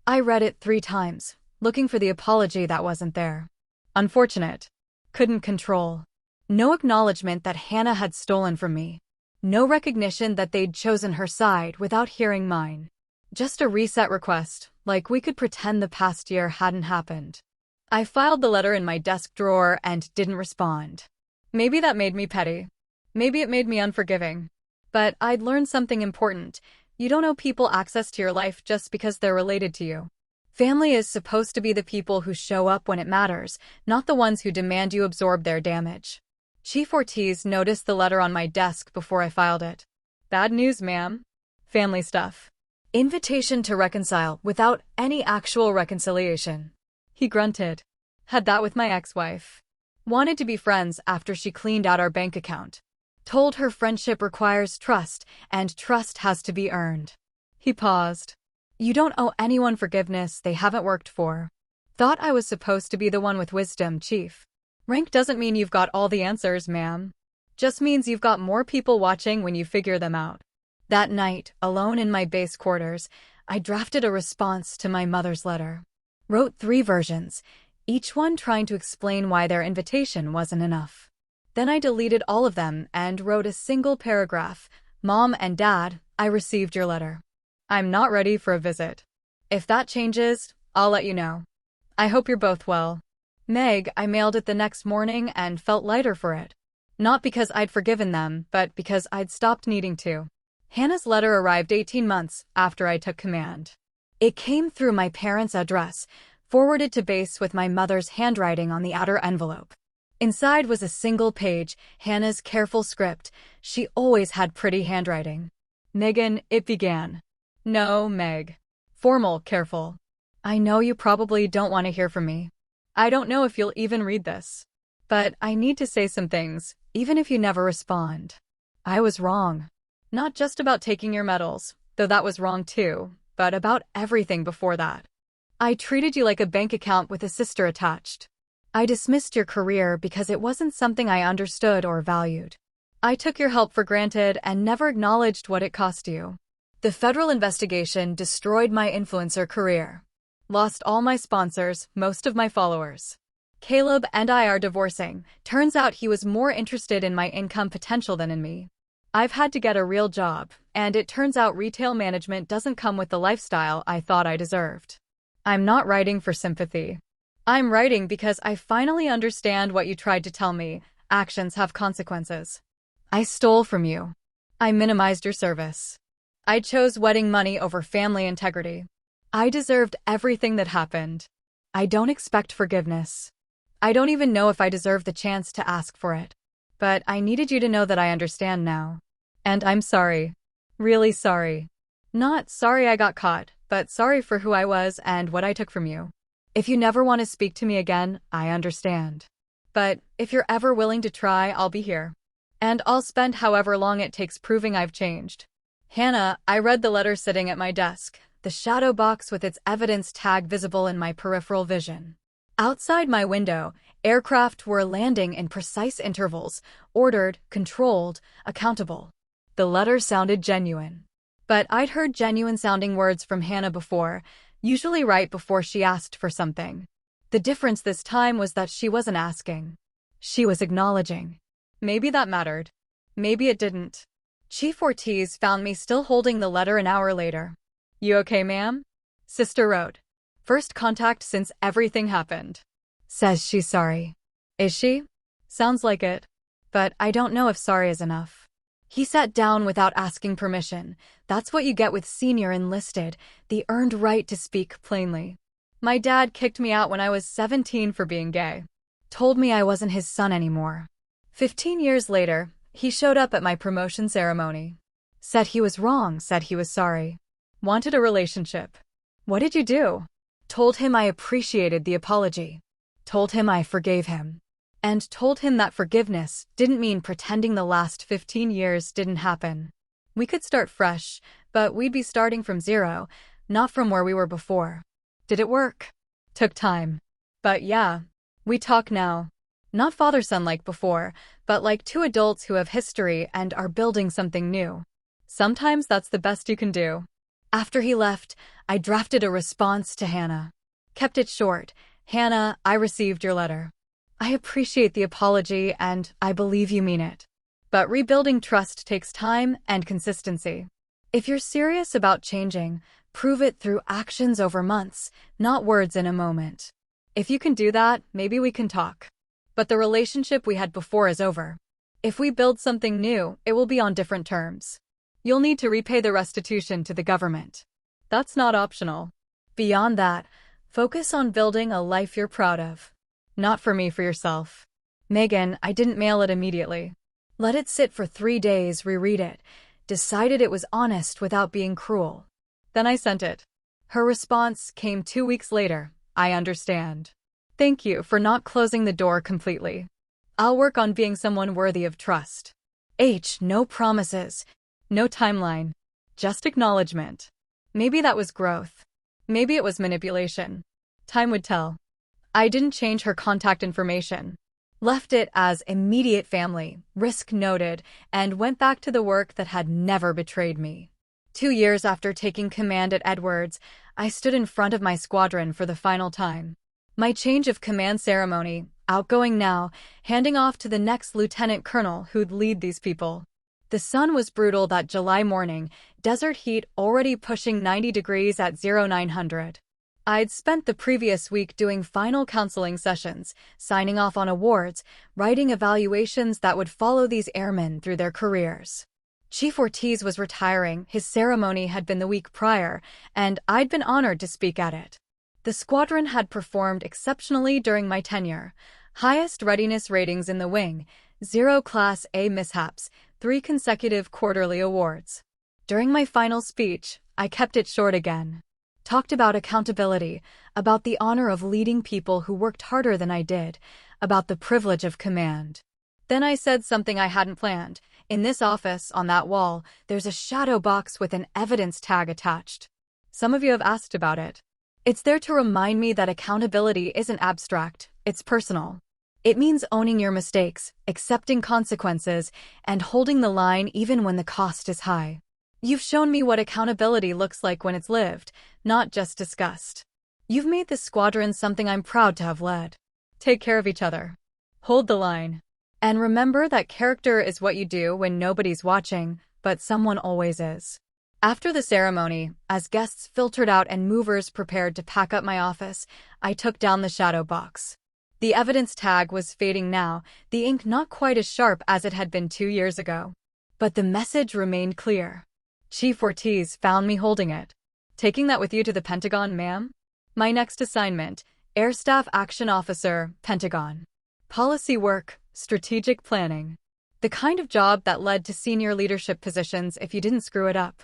I read it 3 times, looking for the apology that wasn't there. Unfortunate. Couldn't control. No acknowledgement that Hannah had stolen from me. No recognition that they'd chosen her side without hearing mine. Just a reset request, like we could pretend the past year hadn't happened. I filed the letter in my desk drawer and didn't respond. Maybe that made me petty. Maybe it made me unforgiving. But I'd learned something important. You don't owe people access to your life just because they're related to you. Family is supposed to be the people who show up when it matters, not the ones who demand you absorb their damage. Chief Ortiz noticed the letter on my desk before I filed it. Bad news, ma'am. Family stuff. Invitation to reconcile without any actual reconciliation. He grunted. Had that with my ex-wife. Wanted to be friends after she cleaned out our bank account. Told her friendship requires trust, and trust has to be earned. He paused. You don't owe anyone forgiveness they haven't worked for. Thought I was supposed to be the one with wisdom, Chief. Rank doesn't mean you've got all the answers, ma'am. Just means you've got more people watching when you figure them out. That night, alone in my base quarters, I drafted a response to my mother's letter. Wrote 3 versions, each one trying to explain why their invitation wasn't enough. Then I deleted all of them and wrote a single paragraph. Mom and Dad, I received your letter. I'm not ready for a visit. If that changes, I'll let you know. I hope you're both well. Meg, I mailed it the next morning and felt lighter for it. Not because I'd forgiven them, but because I'd stopped needing to. Hannah's letter arrived 18 months after I took command. It came through my parents' address, forwarded to base with my mother's handwriting on the outer envelope. Inside was a single page, Hannah's careful script. She always had pretty handwriting. Megan, it began. No, Meg. Formal, careful. I know you probably don't want to hear from me. I don't know if you'll even read this. But I need to say some things, even if you never respond. I was wrong. Not just about taking your medals, though that was wrong too, but about everything before that. I treated you like a bank account with a sister attached. I dismissed your career because it wasn't something I understood or valued. I took your help for granted and never acknowledged what it cost you. The federal investigation destroyed my influencer career. Lost all my sponsors, most of my followers. Caleb and I are divorcing. Turns out he was more interested in my income potential than in me. I've had to get a real job, and it turns out retail management doesn't come with the lifestyle I thought I deserved. I'm not writing for sympathy. I'm writing because I finally understand what you tried to tell me. Actions have consequences. I stole from you. I minimized your service. I chose wedding money over family integrity. I deserved everything that happened. I don't expect forgiveness. I don't even know if I deserve the chance to ask for it. But I needed you to know that I understand now. And I'm sorry. Really sorry. Not sorry I got caught, but sorry for who I was and what I took from you. If you never want to speak to me again, I understand. But if you're ever willing to try, I'll be here. And I'll spend however long it takes proving I've changed. Hannah, I read the letter sitting at my desk, the shadow box with its evidence tag visible in my peripheral vision. Outside my window, aircraft were landing in precise intervals, ordered, controlled, accountable. The letter sounded genuine. But I'd heard genuine-sounding words from Hannah before, usually right before she asked for something. The difference this time was that she wasn't asking. She was acknowledging. Maybe that mattered. Maybe it didn't. Chief Ortiz found me still holding the letter an hour later. "You okay, ma'am?" Sister wrote. "First contact since everything happened. Says she's sorry." Is she? Sounds like it. But I don't know if sorry is enough. He sat down without asking permission. That's what you get with senior enlisted, the earned right to speak plainly. My dad kicked me out when I was 17 for being gay. Told me I wasn't his son anymore. 15 years later, he showed up at my promotion ceremony. Said he was wrong, said he was sorry. Wanted a relationship. What did you do? Told him I appreciated the apology. Told him I forgave him. And told him that forgiveness didn't mean pretending the last 15 years didn't happen. We could start fresh, but we'd be starting from zero, not from where we were before. Did it work? Took time. But yeah, we talk now. Not father-son like before, but like two adults who have history and are building something new. Sometimes that's the best you can do. After he left, I drafted a response to Hannah. Kept it short. "Hannah, I received your letter. I appreciate the apology and I believe you mean it. But rebuilding trust takes time and consistency. If you're serious about changing, prove it through actions over months, not words in a moment. If you can do that, maybe we can talk. But the relationship we had before is over. If we build something new, it will be on different terms. You'll need to repay the restitution to the government. That's not optional. Beyond that, focus on building a life you're proud of. Not for me, for yourself." Megan, I didn't mail it immediately. Let it sit for 3 days, reread it. Decided it was honest without being cruel. Then I sent it. Her response came 2 weeks later. "I understand. Thank you for not closing the door completely. I'll work on being someone worthy of trust." No promises. No timeline. Just acknowledgement. Maybe that was growth. Maybe it was manipulation. Time would tell. I didn't change her contact information. Left it as immediate family, risk noted, and went back to the work that had never betrayed me. 2 years after taking command at Edwards, I stood in front of my squadron for the final time. My change of command ceremony, outgoing now, handing off to the next lieutenant colonel who'd lead these people. The sun was brutal that July morning, desert heat already pushing 90 degrees at 0900. I'd spent the previous week doing final counseling sessions, signing off on awards, writing evaluations that would follow these airmen through their careers. Chief Ortiz was retiring, his ceremony had been the week prior, and I'd been honored to speak at it. The squadron had performed exceptionally during my tenure. Highest readiness ratings in the wing, 0 Class A mishaps, 3 consecutive quarterly awards. During my final speech, I kept it short again. Talked about accountability, about the honor of leading people who worked harder than I did, about the privilege of command. Then I said something I hadn't planned. In this office, on that wall, there's a shadow box with an evidence tag attached. Some of you have asked about it. It's there to remind me that accountability isn't abstract, it's personal. It means owning your mistakes, accepting consequences, and holding the line even when the cost is high. You've shown me what accountability looks like when it's lived, not just discussed. You've made this squadron something I'm proud to have led. Take care of each other. Hold the line. And remember that character is what you do when nobody's watching, but someone always is. After the ceremony, as guests filtered out and movers prepared to pack up my office, I took down the shadow box. The evidence tag was fading now, the ink not quite as sharp as it had been 2 years ago. But the message remained clear. Chief Ortiz found me holding it. "Taking that with you to the Pentagon, ma'am?" My next assignment, Air Staff Action Officer, Pentagon. Policy work, strategic planning. The kind of job that led to senior leadership positions if you didn't screw it up.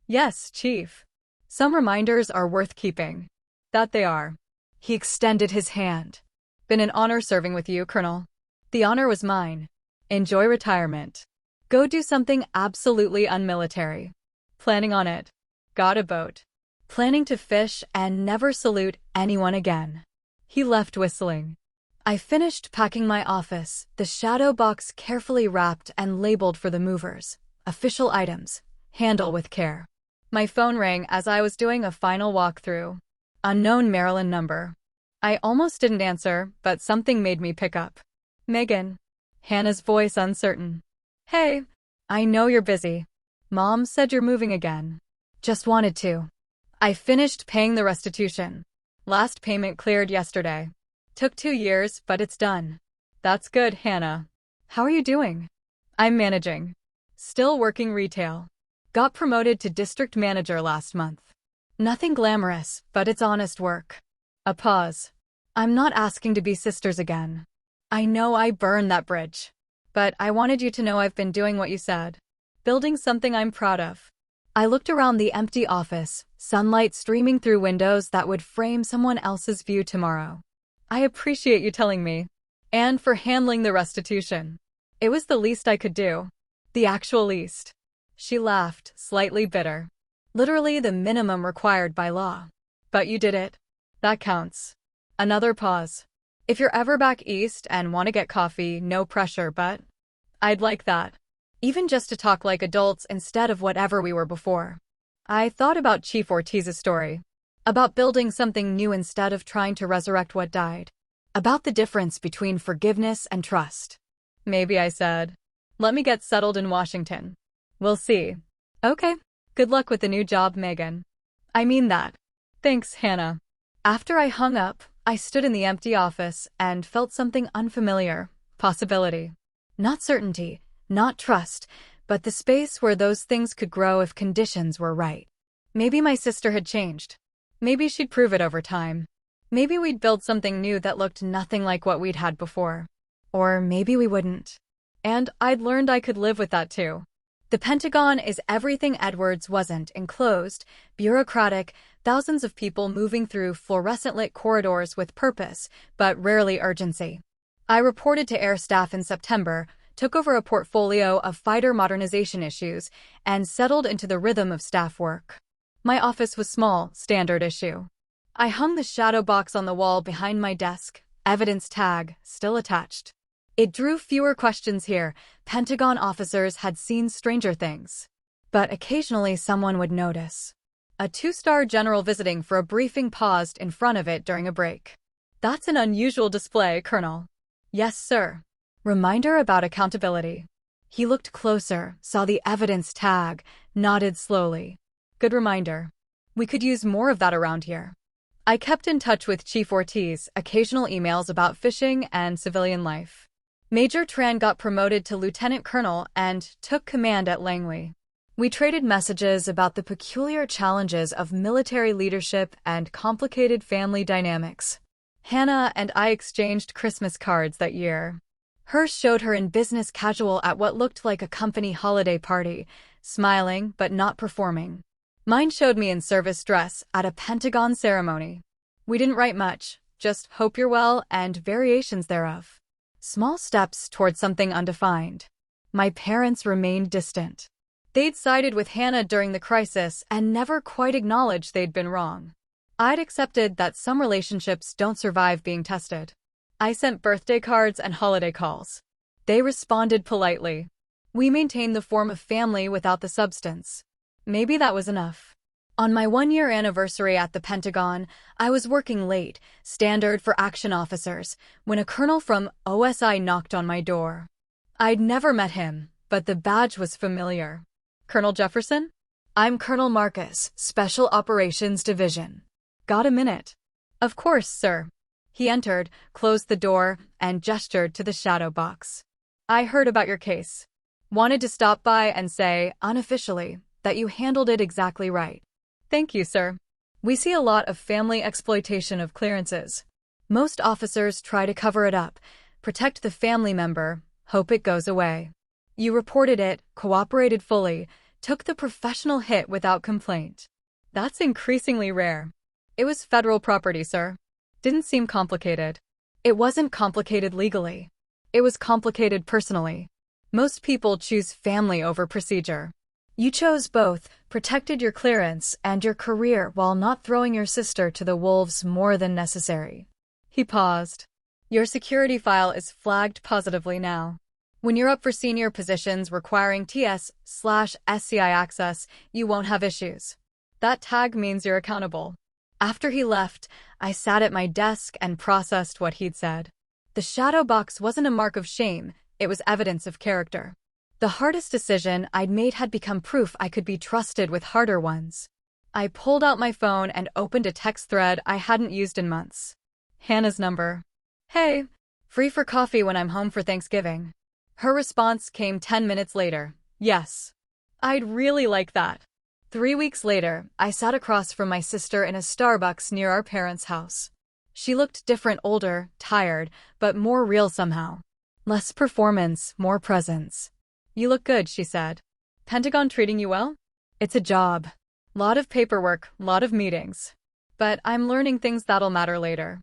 Yes, Chief. Some reminders are worth keeping. That they are. He extended his hand. Been an honor serving with you, Colonel. The honor was mine. Enjoy retirement. Go do something absolutely unmilitary. Planning on it. Got a boat. Planning to fish and never salute anyone again. He left whistling. I finished packing my office, the shadow box carefully wrapped and labeled for the movers. Official items. Handle with care. My phone rang as I was doing a final walkthrough. Unknown Maryland number. I almost didn't answer, but something made me pick up. Megan. Hannah's voice uncertain. Hey. I know you're busy. Mom said you're moving again. Just wanted to. I finished paying the restitution. Last payment cleared yesterday. Took 2 years, but it's done. That's good, Hannah. How are you doing? I'm managing. Still working retail. Got promoted to district manager last month. Nothing glamorous, but it's honest work. A pause. I'm not asking to be sisters again. I know I burned that bridge. But I wanted you to know I've been doing what you said. Building something I'm proud of. I looked around the empty office, sunlight streaming through windows that would frame someone else's view tomorrow. I appreciate you telling me. And for handling the restitution. It was the least I could do. The actual least. She laughed, slightly bitter. Literally the minimum required by law. But you did it. That counts. Another pause. If you're ever back east and want to get coffee, no pressure, but I'd like that. Even just to talk like adults instead of whatever we were before. I thought about Chief Ortiz's story. About building something new instead of trying to resurrect what died. About the difference between forgiveness and trust. Maybe I said, let me get settled in Washington. We'll see. Okay. Good luck with the new job, Megan. I mean that. Thanks, Hannah. After I hung up, I stood in the empty office and felt something unfamiliar. Possibility. Not certainty, not trust, but the space where those things could grow if conditions were right. Maybe my sister had changed. Maybe she'd prove it over time. Maybe we'd build something new that looked nothing like what we'd had before. Or maybe we wouldn't. And I'd learned I could live with that too. The Pentagon is everything Edwards wasn't: enclosed, bureaucratic, thousands of people moving through fluorescent-lit corridors with purpose, but rarely urgency. I reported to Air Staff in September, took over a portfolio of fighter modernization issues, and settled into the rhythm of staff work. My office was small, standard issue. I hung the shadow box on the wall behind my desk, evidence tag still attached. It drew fewer questions here. Pentagon officers had seen stranger things. But occasionally someone would notice. A 2-star general visiting for a briefing paused in front of it during a break. That's an unusual display, Colonel. Yes, sir. Reminder about accountability. He looked closer, saw the evidence tag, nodded slowly. Good reminder. We could use more of that around here. I kept in touch with Chief Ortiz, occasional emails about fishing and civilian life. Major Tran got promoted to lieutenant colonel and took command at Langley. We traded messages about the peculiar challenges of military leadership and complicated family dynamics. Hannah and I exchanged Christmas cards that year. Hers showed her in business casual at what looked like a company holiday party, smiling but not performing. Mine showed me in service dress at a Pentagon ceremony. We didn't write much, just hope you're well and variations thereof. Small steps toward something undefined. My parents remained distant. They'd sided with Hannah during the crisis and never quite acknowledged they'd been wrong. I'd accepted that some relationships don't survive being tested. I sent birthday cards and holiday calls. They responded politely. We maintained the form of family without the substance. Maybe that was enough. On my 1-year anniversary at the Pentagon, I was working late, standard for action officers, when a colonel from OSI knocked on my door. I'd never met him, but the badge was familiar. Colonel Jefferson? I'm Colonel Marcus, Special Operations Division. Got a minute? Of course, sir. He entered, closed the door, and gestured to the shadow box. I heard about your case. Wanted to stop by and say, unofficially, that you handled it exactly right. Thank you, sir. We see a lot of family exploitation of clearances. Most officers try to cover it up, protect the family member, hope it goes away. You reported it, cooperated fully, took the professional hit without complaint. That's increasingly rare. It was federal property, sir. Didn't seem complicated. It wasn't complicated legally. It was complicated personally. Most people choose family over procedure. You chose both, protected your clearance and your career while not throwing your sister to the wolves more than necessary. He paused. Your security file is flagged positively now. When you're up for senior positions requiring TS/SCI access, you won't have issues. That tag means you're accountable. After he left, I sat at my desk and processed what he'd said. The shadow box wasn't a mark of shame, it was evidence of character. The hardest decision I'd made had become proof I could be trusted with harder ones. I pulled out my phone and opened a text thread I hadn't used in months. Hannah's number. Hey, free for coffee when I'm home for Thanksgiving. Her response came 10 minutes later. Yes. I'd really like that. 3 weeks later, I sat across from my sister in a Starbucks near our parents' house. She looked different, older, tired, but more real somehow. Less performance, more presence. You look good, she said. Pentagon treating you well? It's a job. Lot of paperwork, lot of meetings. But I'm learning things that'll matter later.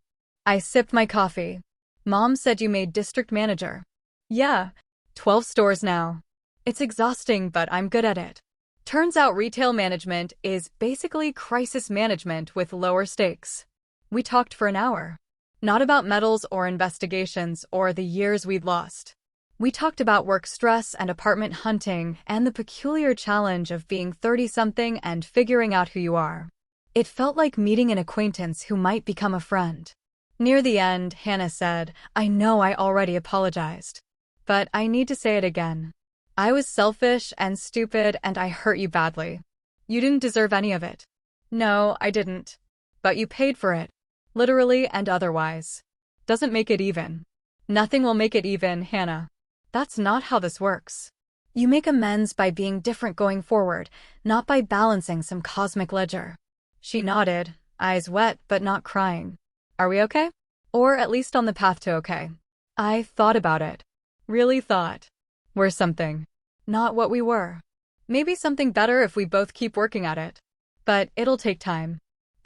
I sipped my coffee. Mom said you made district manager. Yeah, 12 stores now. It's exhausting, but I'm good at it. Turns out retail management is basically crisis management with lower stakes. We talked for an hour. Not about medals or investigations or the years we'd lost. We talked about work stress and apartment hunting and the peculiar challenge of being 30-something and figuring out who you are. It felt like meeting an acquaintance who might become a friend. Near the end, Hannah said, I know I already apologized. But I need to say it again. I was selfish and stupid and I hurt you badly. You didn't deserve any of it. No, I didn't. But you paid for it. Literally and otherwise. Doesn't make it even. Nothing will make it even, Hannah. That's not how this works. You make amends by being different going forward, not by balancing some cosmic ledger. She nodded, eyes wet but not crying. Are we okay? Or at least on the path to okay. I thought about it. Really thought. We're something. Not what we were. Maybe something better if we both keep working at it. But it'll take time.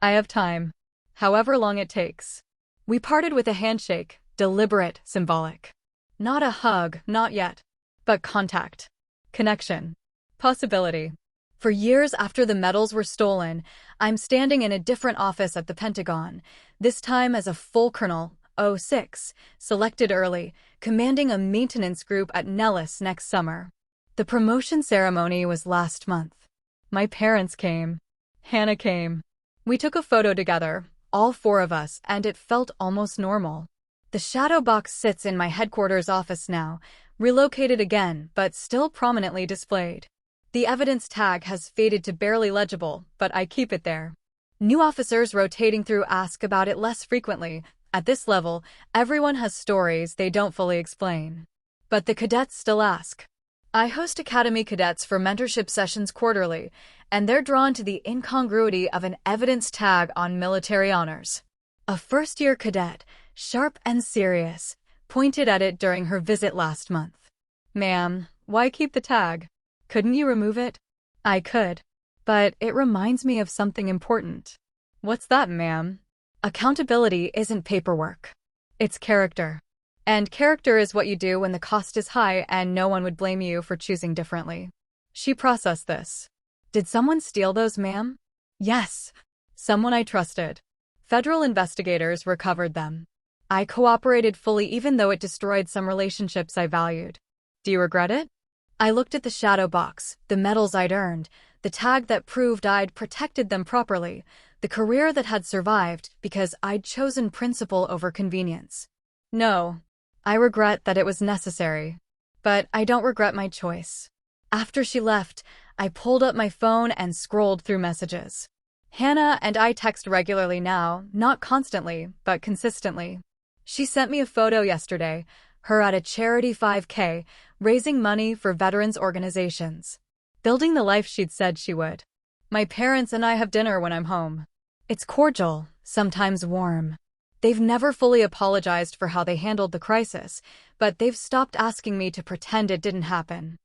I have time. However long it takes. We parted with a handshake, deliberate, symbolic. Not a hug, not yet. But contact. Connection. Possibility. For years after the medals were stolen, I'm standing in a different office at the Pentagon, this time as a full colonel, 06, selected early, commanding a maintenance group at Nellis next summer. The promotion ceremony was last month. My parents came. Hannah came. We took a photo together, all four of us, and it felt almost normal. The shadow box sits in my headquarters office now, relocated again, but still prominently displayed. The evidence tag has faded to barely legible, but I keep it there. New officers rotating through ask about it less frequently. At this level, everyone has stories they don't fully explain. But the cadets still ask. I host Academy cadets for mentorship sessions quarterly, and they're drawn to the incongruity of an evidence tag on military honors. A first-year cadet, sharp and serious, pointed at it during her visit last month. Ma'am, why keep the tag? Couldn't you remove it? I could. But it reminds me of something important. What's that, ma'am? Accountability isn't paperwork. It's character. And character is what you do when the cost is high and no one would blame you for choosing differently. She processed this. Did someone steal those, ma'am? Yes. Someone I trusted. Federal investigators recovered them. I cooperated fully even though it destroyed some relationships I valued. Do you regret it? I looked at the shadow box, the medals I'd earned, the tag that proved I'd protected them properly, the career that had survived because I'd chosen principle over convenience. No, I regret that it was necessary. But I don't regret my choice. After she left, I pulled up my phone and scrolled through messages. Hannah and I text regularly now, not constantly, but consistently. She sent me a photo yesterday, her at a charity 5K, raising money for veterans organizations. Building the life she'd said she would. My parents and I have dinner when I'm home. It's cordial, sometimes warm. They've never fully apologized for how they handled the crisis, but they've stopped asking me to pretend it didn't happen.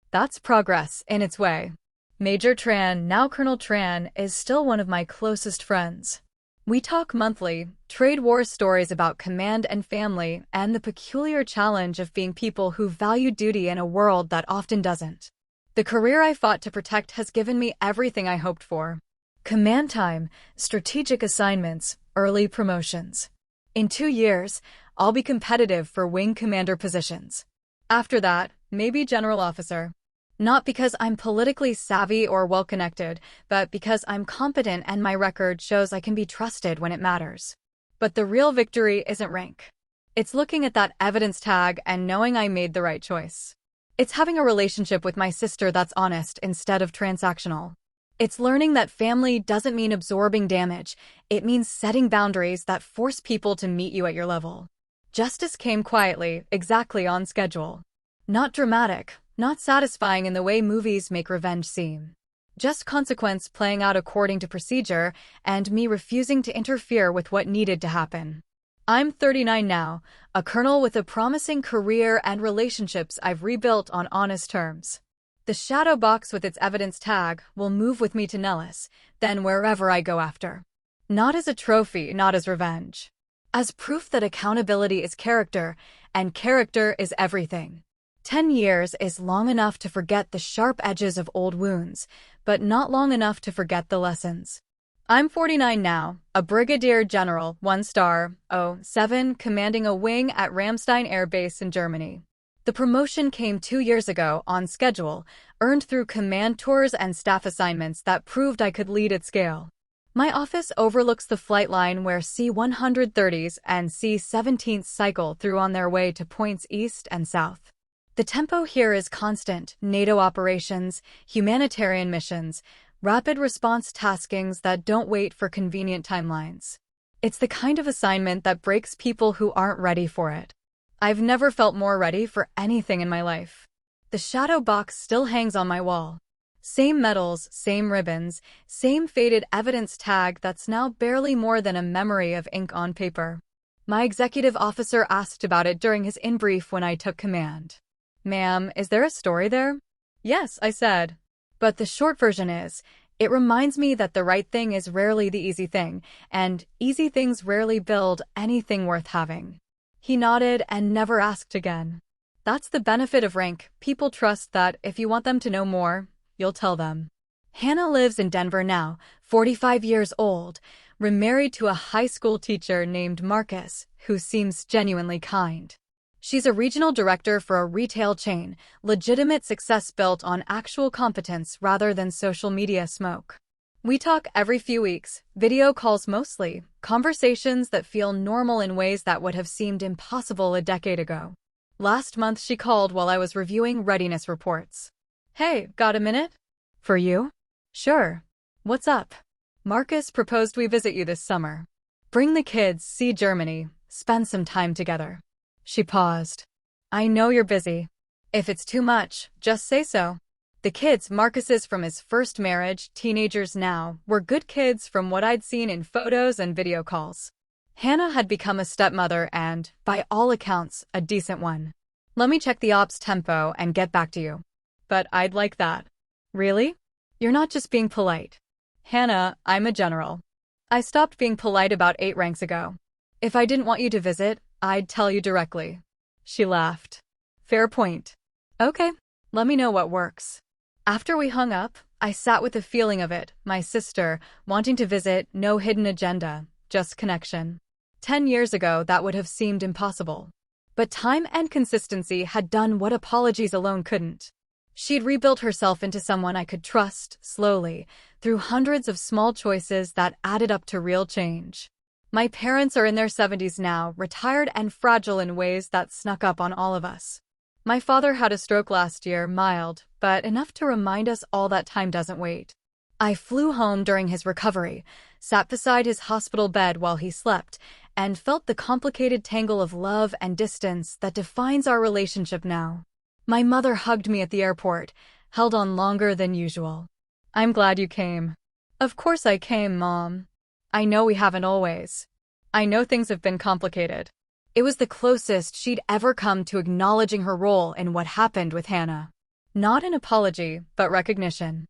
That's progress, in its way. Major Tran, now Colonel Tran, is still one of my closest friends. We talk monthly, trade war stories about command and family, and the peculiar challenge of being people who value duty in a world that often doesn't. The career I fought to protect has given me everything I hoped for. Command time, strategic assignments, early promotions. In 2 years, I'll be competitive for wing commander positions. After that, maybe general officer. Not because I'm politically savvy or well-connected, but because I'm competent and my record shows I can be trusted when it matters. But the real victory isn't rank. It's looking at that evidence tag and knowing I made the right choice. It's having a relationship with my sister that's honest instead of transactional. It's learning that family doesn't mean absorbing damage. It means setting boundaries that force people to meet you at your level. Justice came quietly, exactly on schedule. Not dramatic, not satisfying in the way movies make revenge seem. Just consequence playing out according to procedure and me refusing to interfere with what needed to happen. I'm 39 now, a colonel with a promising career and relationships I've rebuilt on honest terms. The shadow box with its evidence tag will move with me to Nellis, then wherever I go after. Not as a trophy, not as revenge. As proof that accountability is character, and character is everything. 10 years is long enough to forget the sharp edges of old wounds, but not long enough to forget the lessons. I'm 49 now, a brigadier general, 1-star, 07, commanding a wing at Ramstein Air Base in Germany. The promotion came 2 years ago, on schedule, earned through command tours and staff assignments that proved I could lead at scale. My office overlooks the flight line where C-130s and C-17s cycle through on their way to points east and south. The tempo here is constant: NATO operations, humanitarian missions, rapid response taskings that don't wait for convenient timelines. It's the kind of assignment that breaks people who aren't ready for it. I've never felt more ready for anything in my life. The shadow box still hangs on my wall. Same medals, same ribbons, same faded evidence tag that's now barely more than a memory of ink on paper. My executive officer asked about it during his in-brief when I took command. "Ma'am, is there a story there?" "Yes," I said. But the short version is, it reminds me that the right thing is rarely the easy thing, and easy things rarely build anything worth having. He nodded and never asked again. That's the benefit of rank. People trust that if you want them to know more, you'll tell them. Hannah lives in Denver now, 45 years old, remarried to a high school teacher named Marcus, who seems genuinely kind. She's a regional director for a retail chain, legitimate success built on actual competence rather than social media smoke. We talk every few weeks, video calls mostly, conversations that feel normal in ways that would have seemed impossible a decade ago. Last month she called while I was reviewing readiness reports. "Hey, got a minute?" "For you?" "Sure. What's up?" "Marcus proposed we visit you this summer. Bring the kids, see Germany, spend some time together." She paused. "I know you're busy. If it's too much, just say so." The kids, Marcus's from his first marriage, teenagers now, were good kids from what I'd seen in photos and video calls. Hannah had become a stepmother and, by all accounts, a decent one. "Let me check the ops tempo and get back to you." "But I'd like that." "Really? You're not just being polite." "Hannah, I'm a general. I stopped being polite about 8 ranks ago. If I didn't want you to visit, I'd tell you directly." She laughed. "Fair point. Okay, let me know what works." After we hung up, I sat with the feeling of it, my sister, wanting to visit, no hidden agenda, just connection. 10 years ago, that would have seemed impossible. But time and consistency had done what apologies alone couldn't. She'd rebuilt herself into someone I could trust, slowly, through hundreds of small choices that added up to real change. My parents are in their 70s now, retired and fragile in ways that snuck up on all of us. My father had a stroke last year, mild, but enough to remind us all that time doesn't wait. I flew home during his recovery, sat beside his hospital bed while he slept, and felt the complicated tangle of love and distance that defines our relationship now. My mother hugged me at the airport, held on longer than usual. "I'm glad you came." "Of course I came, Mom. I know we haven't always. I know things have been complicated." It was the closest she'd ever come to acknowledging her role in what happened with Hannah. Not an apology, but recognition.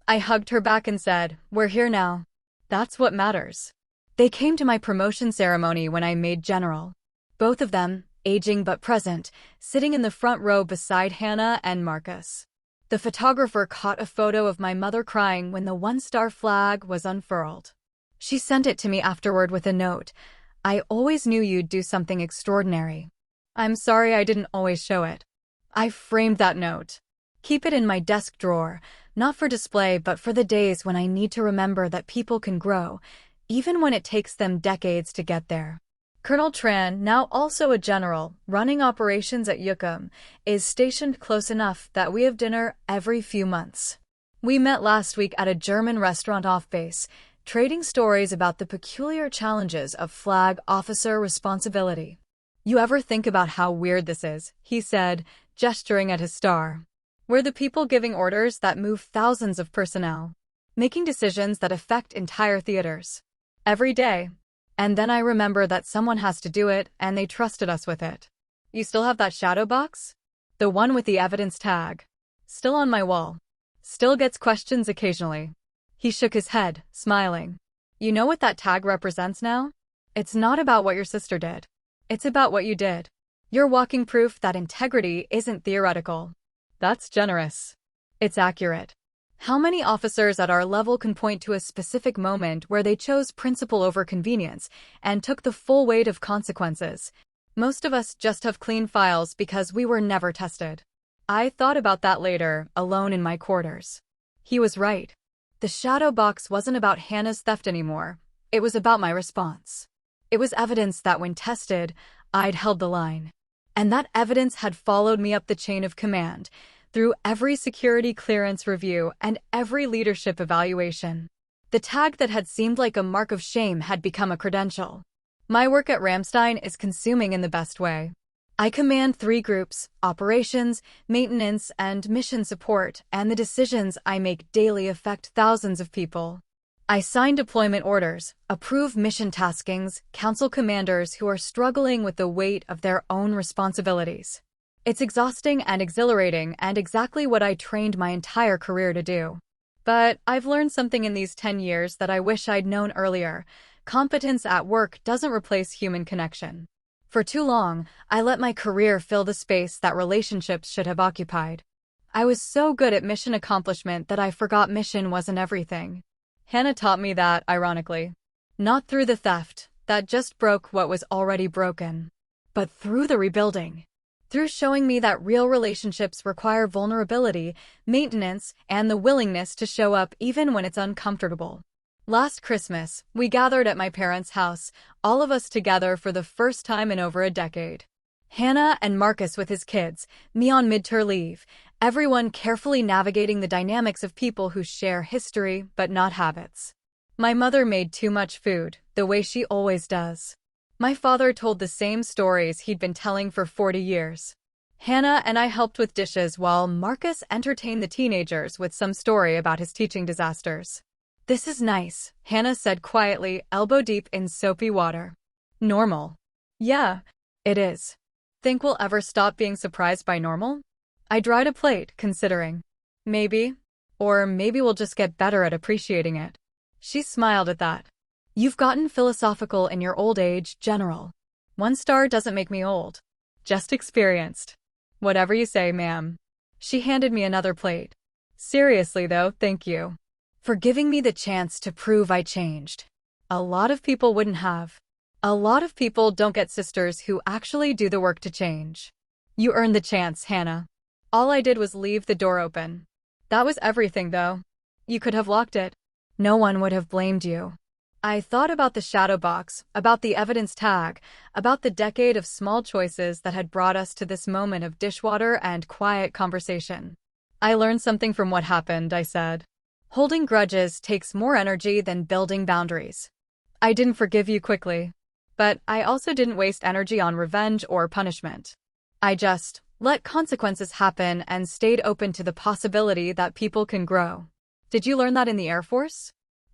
I hugged her back and said, "We're here now. That's what matters." They came to my promotion ceremony when I made general. Both of them, aging but present, sitting in the front row beside Hannah and Marcus. The photographer caught a photo of my mother crying when the 1-star flag was unfurled. She sent it to me afterward with a note. I always knew you'd do something extraordinary. I'm sorry I didn't always show it. I framed that note. Keep it in my desk drawer, not for display but for the days when I need to remember that people can grow, even when it takes them decades to get there. Colonel Tran, now also a general, running operations at Yucam, is stationed close enough that we have dinner every few months. We met last week at a German restaurant off base, trading stories about the peculiar challenges of flag officer responsibility. You ever think about how weird this is? He said, gesturing at his star. We're the people giving orders that move thousands of personnel, making decisions that affect entire theaters. Every day. And then I remember that someone has to do it, and they trusted us with it. You still have that shadow box? The one with the evidence tag. Still on my wall. Still gets questions occasionally. He shook his head, smiling. You know what that tag represents now? It's not about what your sister did. It's about what you did. You're walking proof that integrity isn't theoretical. That's generous. It's accurate. How many officers at our level can point to a specific moment where they chose principle over convenience and took the full weight of consequences? Most of us just have clean files because we were never tested. I thought about that later, alone in my quarters. He was right. The shadow box wasn't about Hannah's theft anymore. It was about my response. It was evidence that when tested, I'd held the line. And that evidence had followed me up the chain of command, through every security clearance review and every leadership evaluation. The tag that had seemed like a mark of shame had become a credential. My work at Ramstein is consuming in the best way. I command 3 groups: operations, maintenance, and mission support, and the decisions I make daily affect thousands of people. I sign deployment orders, approve mission taskings, counsel commanders who are struggling with the weight of their own responsibilities. It's exhausting and exhilarating and exactly what I trained my entire career to do. But I've learned something in these 10 years that I wish I'd known earlier. Competence at work doesn't replace human connection. For too long, I let my career fill the space that relationships should have occupied. I was so good at mission accomplishment that I forgot mission wasn't everything. Hannah taught me that, ironically. Not through the theft, that just broke what was already broken, but through the rebuilding. Through showing me that real relationships require vulnerability, maintenance, and the willingness to show up even when it's uncomfortable. Last Christmas, we gathered at my parents' house, all of us together for the first time in over a decade. Hannah and Marcus with his kids, me on mid-term leave, everyone carefully navigating the dynamics of people who share history but not habits. My mother made too much food, the way she always does. My father told the same stories he'd been telling for 40 years. Hannah and I helped with dishes while Marcus entertained the teenagers with some story about his teaching disasters. This is nice, Hannah said quietly, elbow deep in soapy water. Normal. Yeah, it is. Think we'll ever stop being surprised by normal? I dried a plate, considering. Maybe. Or maybe we'll just get better at appreciating it. She smiled at that. You've gotten philosophical in your old age, General. 1 star doesn't make me old. Just experienced. Whatever you say, ma'am. She handed me another plate. Seriously though, thank you. For giving me the chance to prove I changed. A lot of people wouldn't have. A lot of people don't get sisters who actually do the work to change. You earned the chance, Hannah. All I did was leave the door open. That was everything though. You could have locked it. No one would have blamed you. I thought about the shadow box, about the evidence tag, about the decade of small choices that had brought us to this moment of dishwater and quiet conversation. I learned something from what happened, I said. Holding grudges takes more energy than building boundaries. I didn't forgive you quickly. But I also didn't waste energy on revenge or punishment. I just let consequences happen and stayed open to the possibility that people can grow. Did you learn that in the Air Force?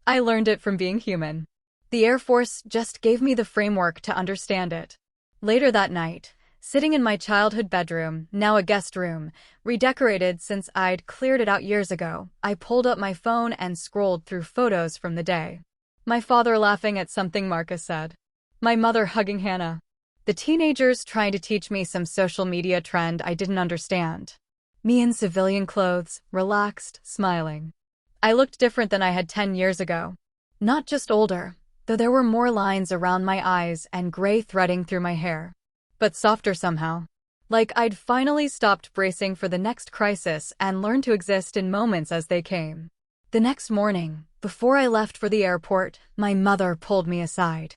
I learned it from being human. The Air Force just gave me the framework to understand it. Later that night, sitting in my childhood bedroom, now a guest room, redecorated since I'd cleared it out years ago, I pulled up my phone and scrolled through photos from the day. My father laughing at something Marcus said. My mother hugging Hannah. The teenagers trying to teach me some social media trend I didn't understand. Me in civilian clothes, relaxed, smiling. I looked different than I had 10 years ago. Not just older, though there were more lines around my eyes and gray threading through my hair. But softer somehow. Like I'd finally stopped bracing for the next crisis and learned to exist in moments as they came. The next morning, before I left for the airport, my mother pulled me aside.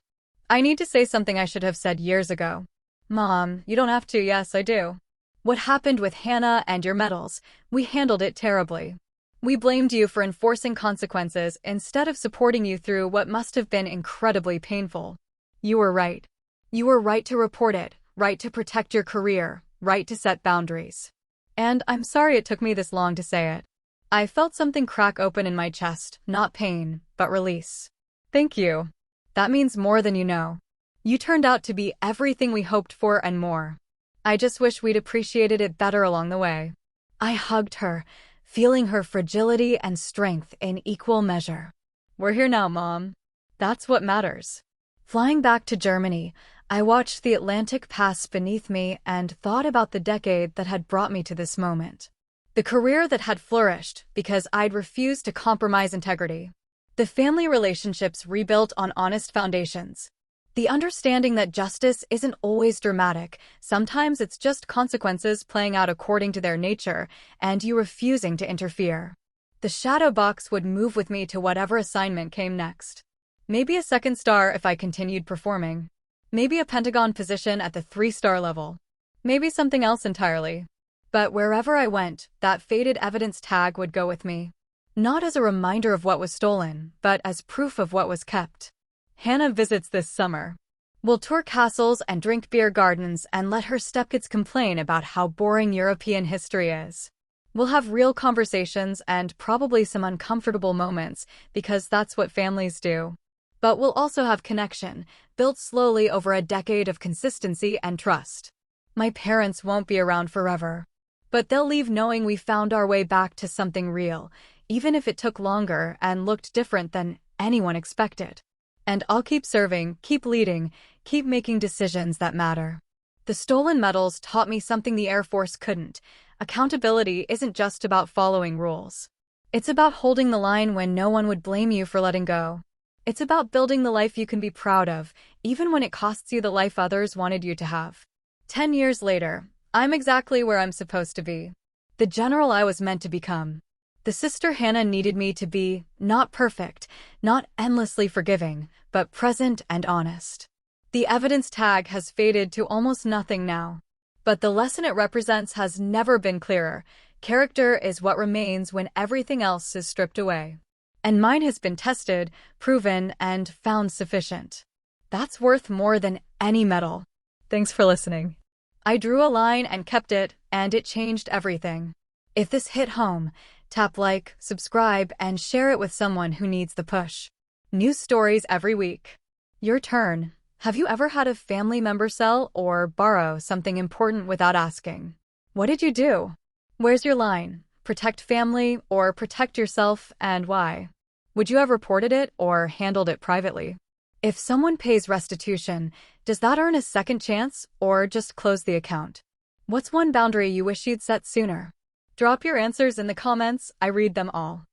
"I need to say something I should have said years ago." "Mom, you don't have to." "Yes, I do. What happened with Hannah and your medals, we handled it terribly. We blamed you for enforcing consequences instead of supporting you through what must have been incredibly painful. You were right. You were right to report it, right to protect your career, right to set boundaries. And I'm sorry it took me this long to say it." I felt something crack open in my chest, not pain, but release. "Thank you. That means more than you know. You turned out to be everything we hoped for and more. I just wish we'd appreciated it better along the way." I hugged her, feeling her fragility and strength in equal measure. "We're here now, Mom. That's what matters." Flying back to Germany, I watched the Atlantic pass beneath me and thought about the decade that had brought me to this moment. The career that had flourished because I'd refused to compromise integrity. The family relationships rebuilt on honest foundations. The understanding that justice isn't always dramatic, sometimes it's just consequences playing out according to their nature, and you refusing to interfere. The shadow box would move with me to whatever assignment came next. Maybe a second star if I continued performing. Maybe a Pentagon position at the 3-star level. Maybe something else entirely. But wherever I went, that faded evidence tag would go with me. Not as a reminder of what was stolen, but as proof of what was kept. Hannah visits this summer. We'll tour castles and drink beer gardens and let her stepkids complain about how boring European history is. We'll have real conversations and probably some uncomfortable moments, because that's what families do. But we'll also have connection, built slowly over a decade of consistency and trust. My parents won't be around forever. But they'll leave knowing we found our way back to something real, even if it took longer and looked different than anyone expected. And I'll keep serving, keep leading, keep making decisions that matter. The stolen medals taught me something the Air Force couldn't. Accountability isn't just about following rules. It's about holding the line when no one would blame you for letting go. It's about building the life you can be proud of, even when it costs you the life others wanted you to have. 10 years later, I'm exactly where I'm supposed to be. The general I was meant to become. The sister Hannah needed me to be, not perfect, not endlessly forgiving, but present and honest. The evidence tag has faded to almost nothing now. But the lesson it represents has never been clearer. Character is what remains when everything else is stripped away. And mine has been tested, proven, and found sufficient. That's worth more than any medal. Thanks for listening. I drew a line and kept it, and it changed everything. If this hit home, tap like, subscribe, and share it with someone who needs the push. New stories every week. Your turn. Have you ever had a family member sell or borrow something important without asking? What did you do? Where's your line? Protect family or protect yourself, and why? Would you have reported it or handled it privately? If someone pays restitution, does that earn a second chance or just close the account? What's one boundary you wish you'd set sooner? Drop your answers in the comments. I read them all.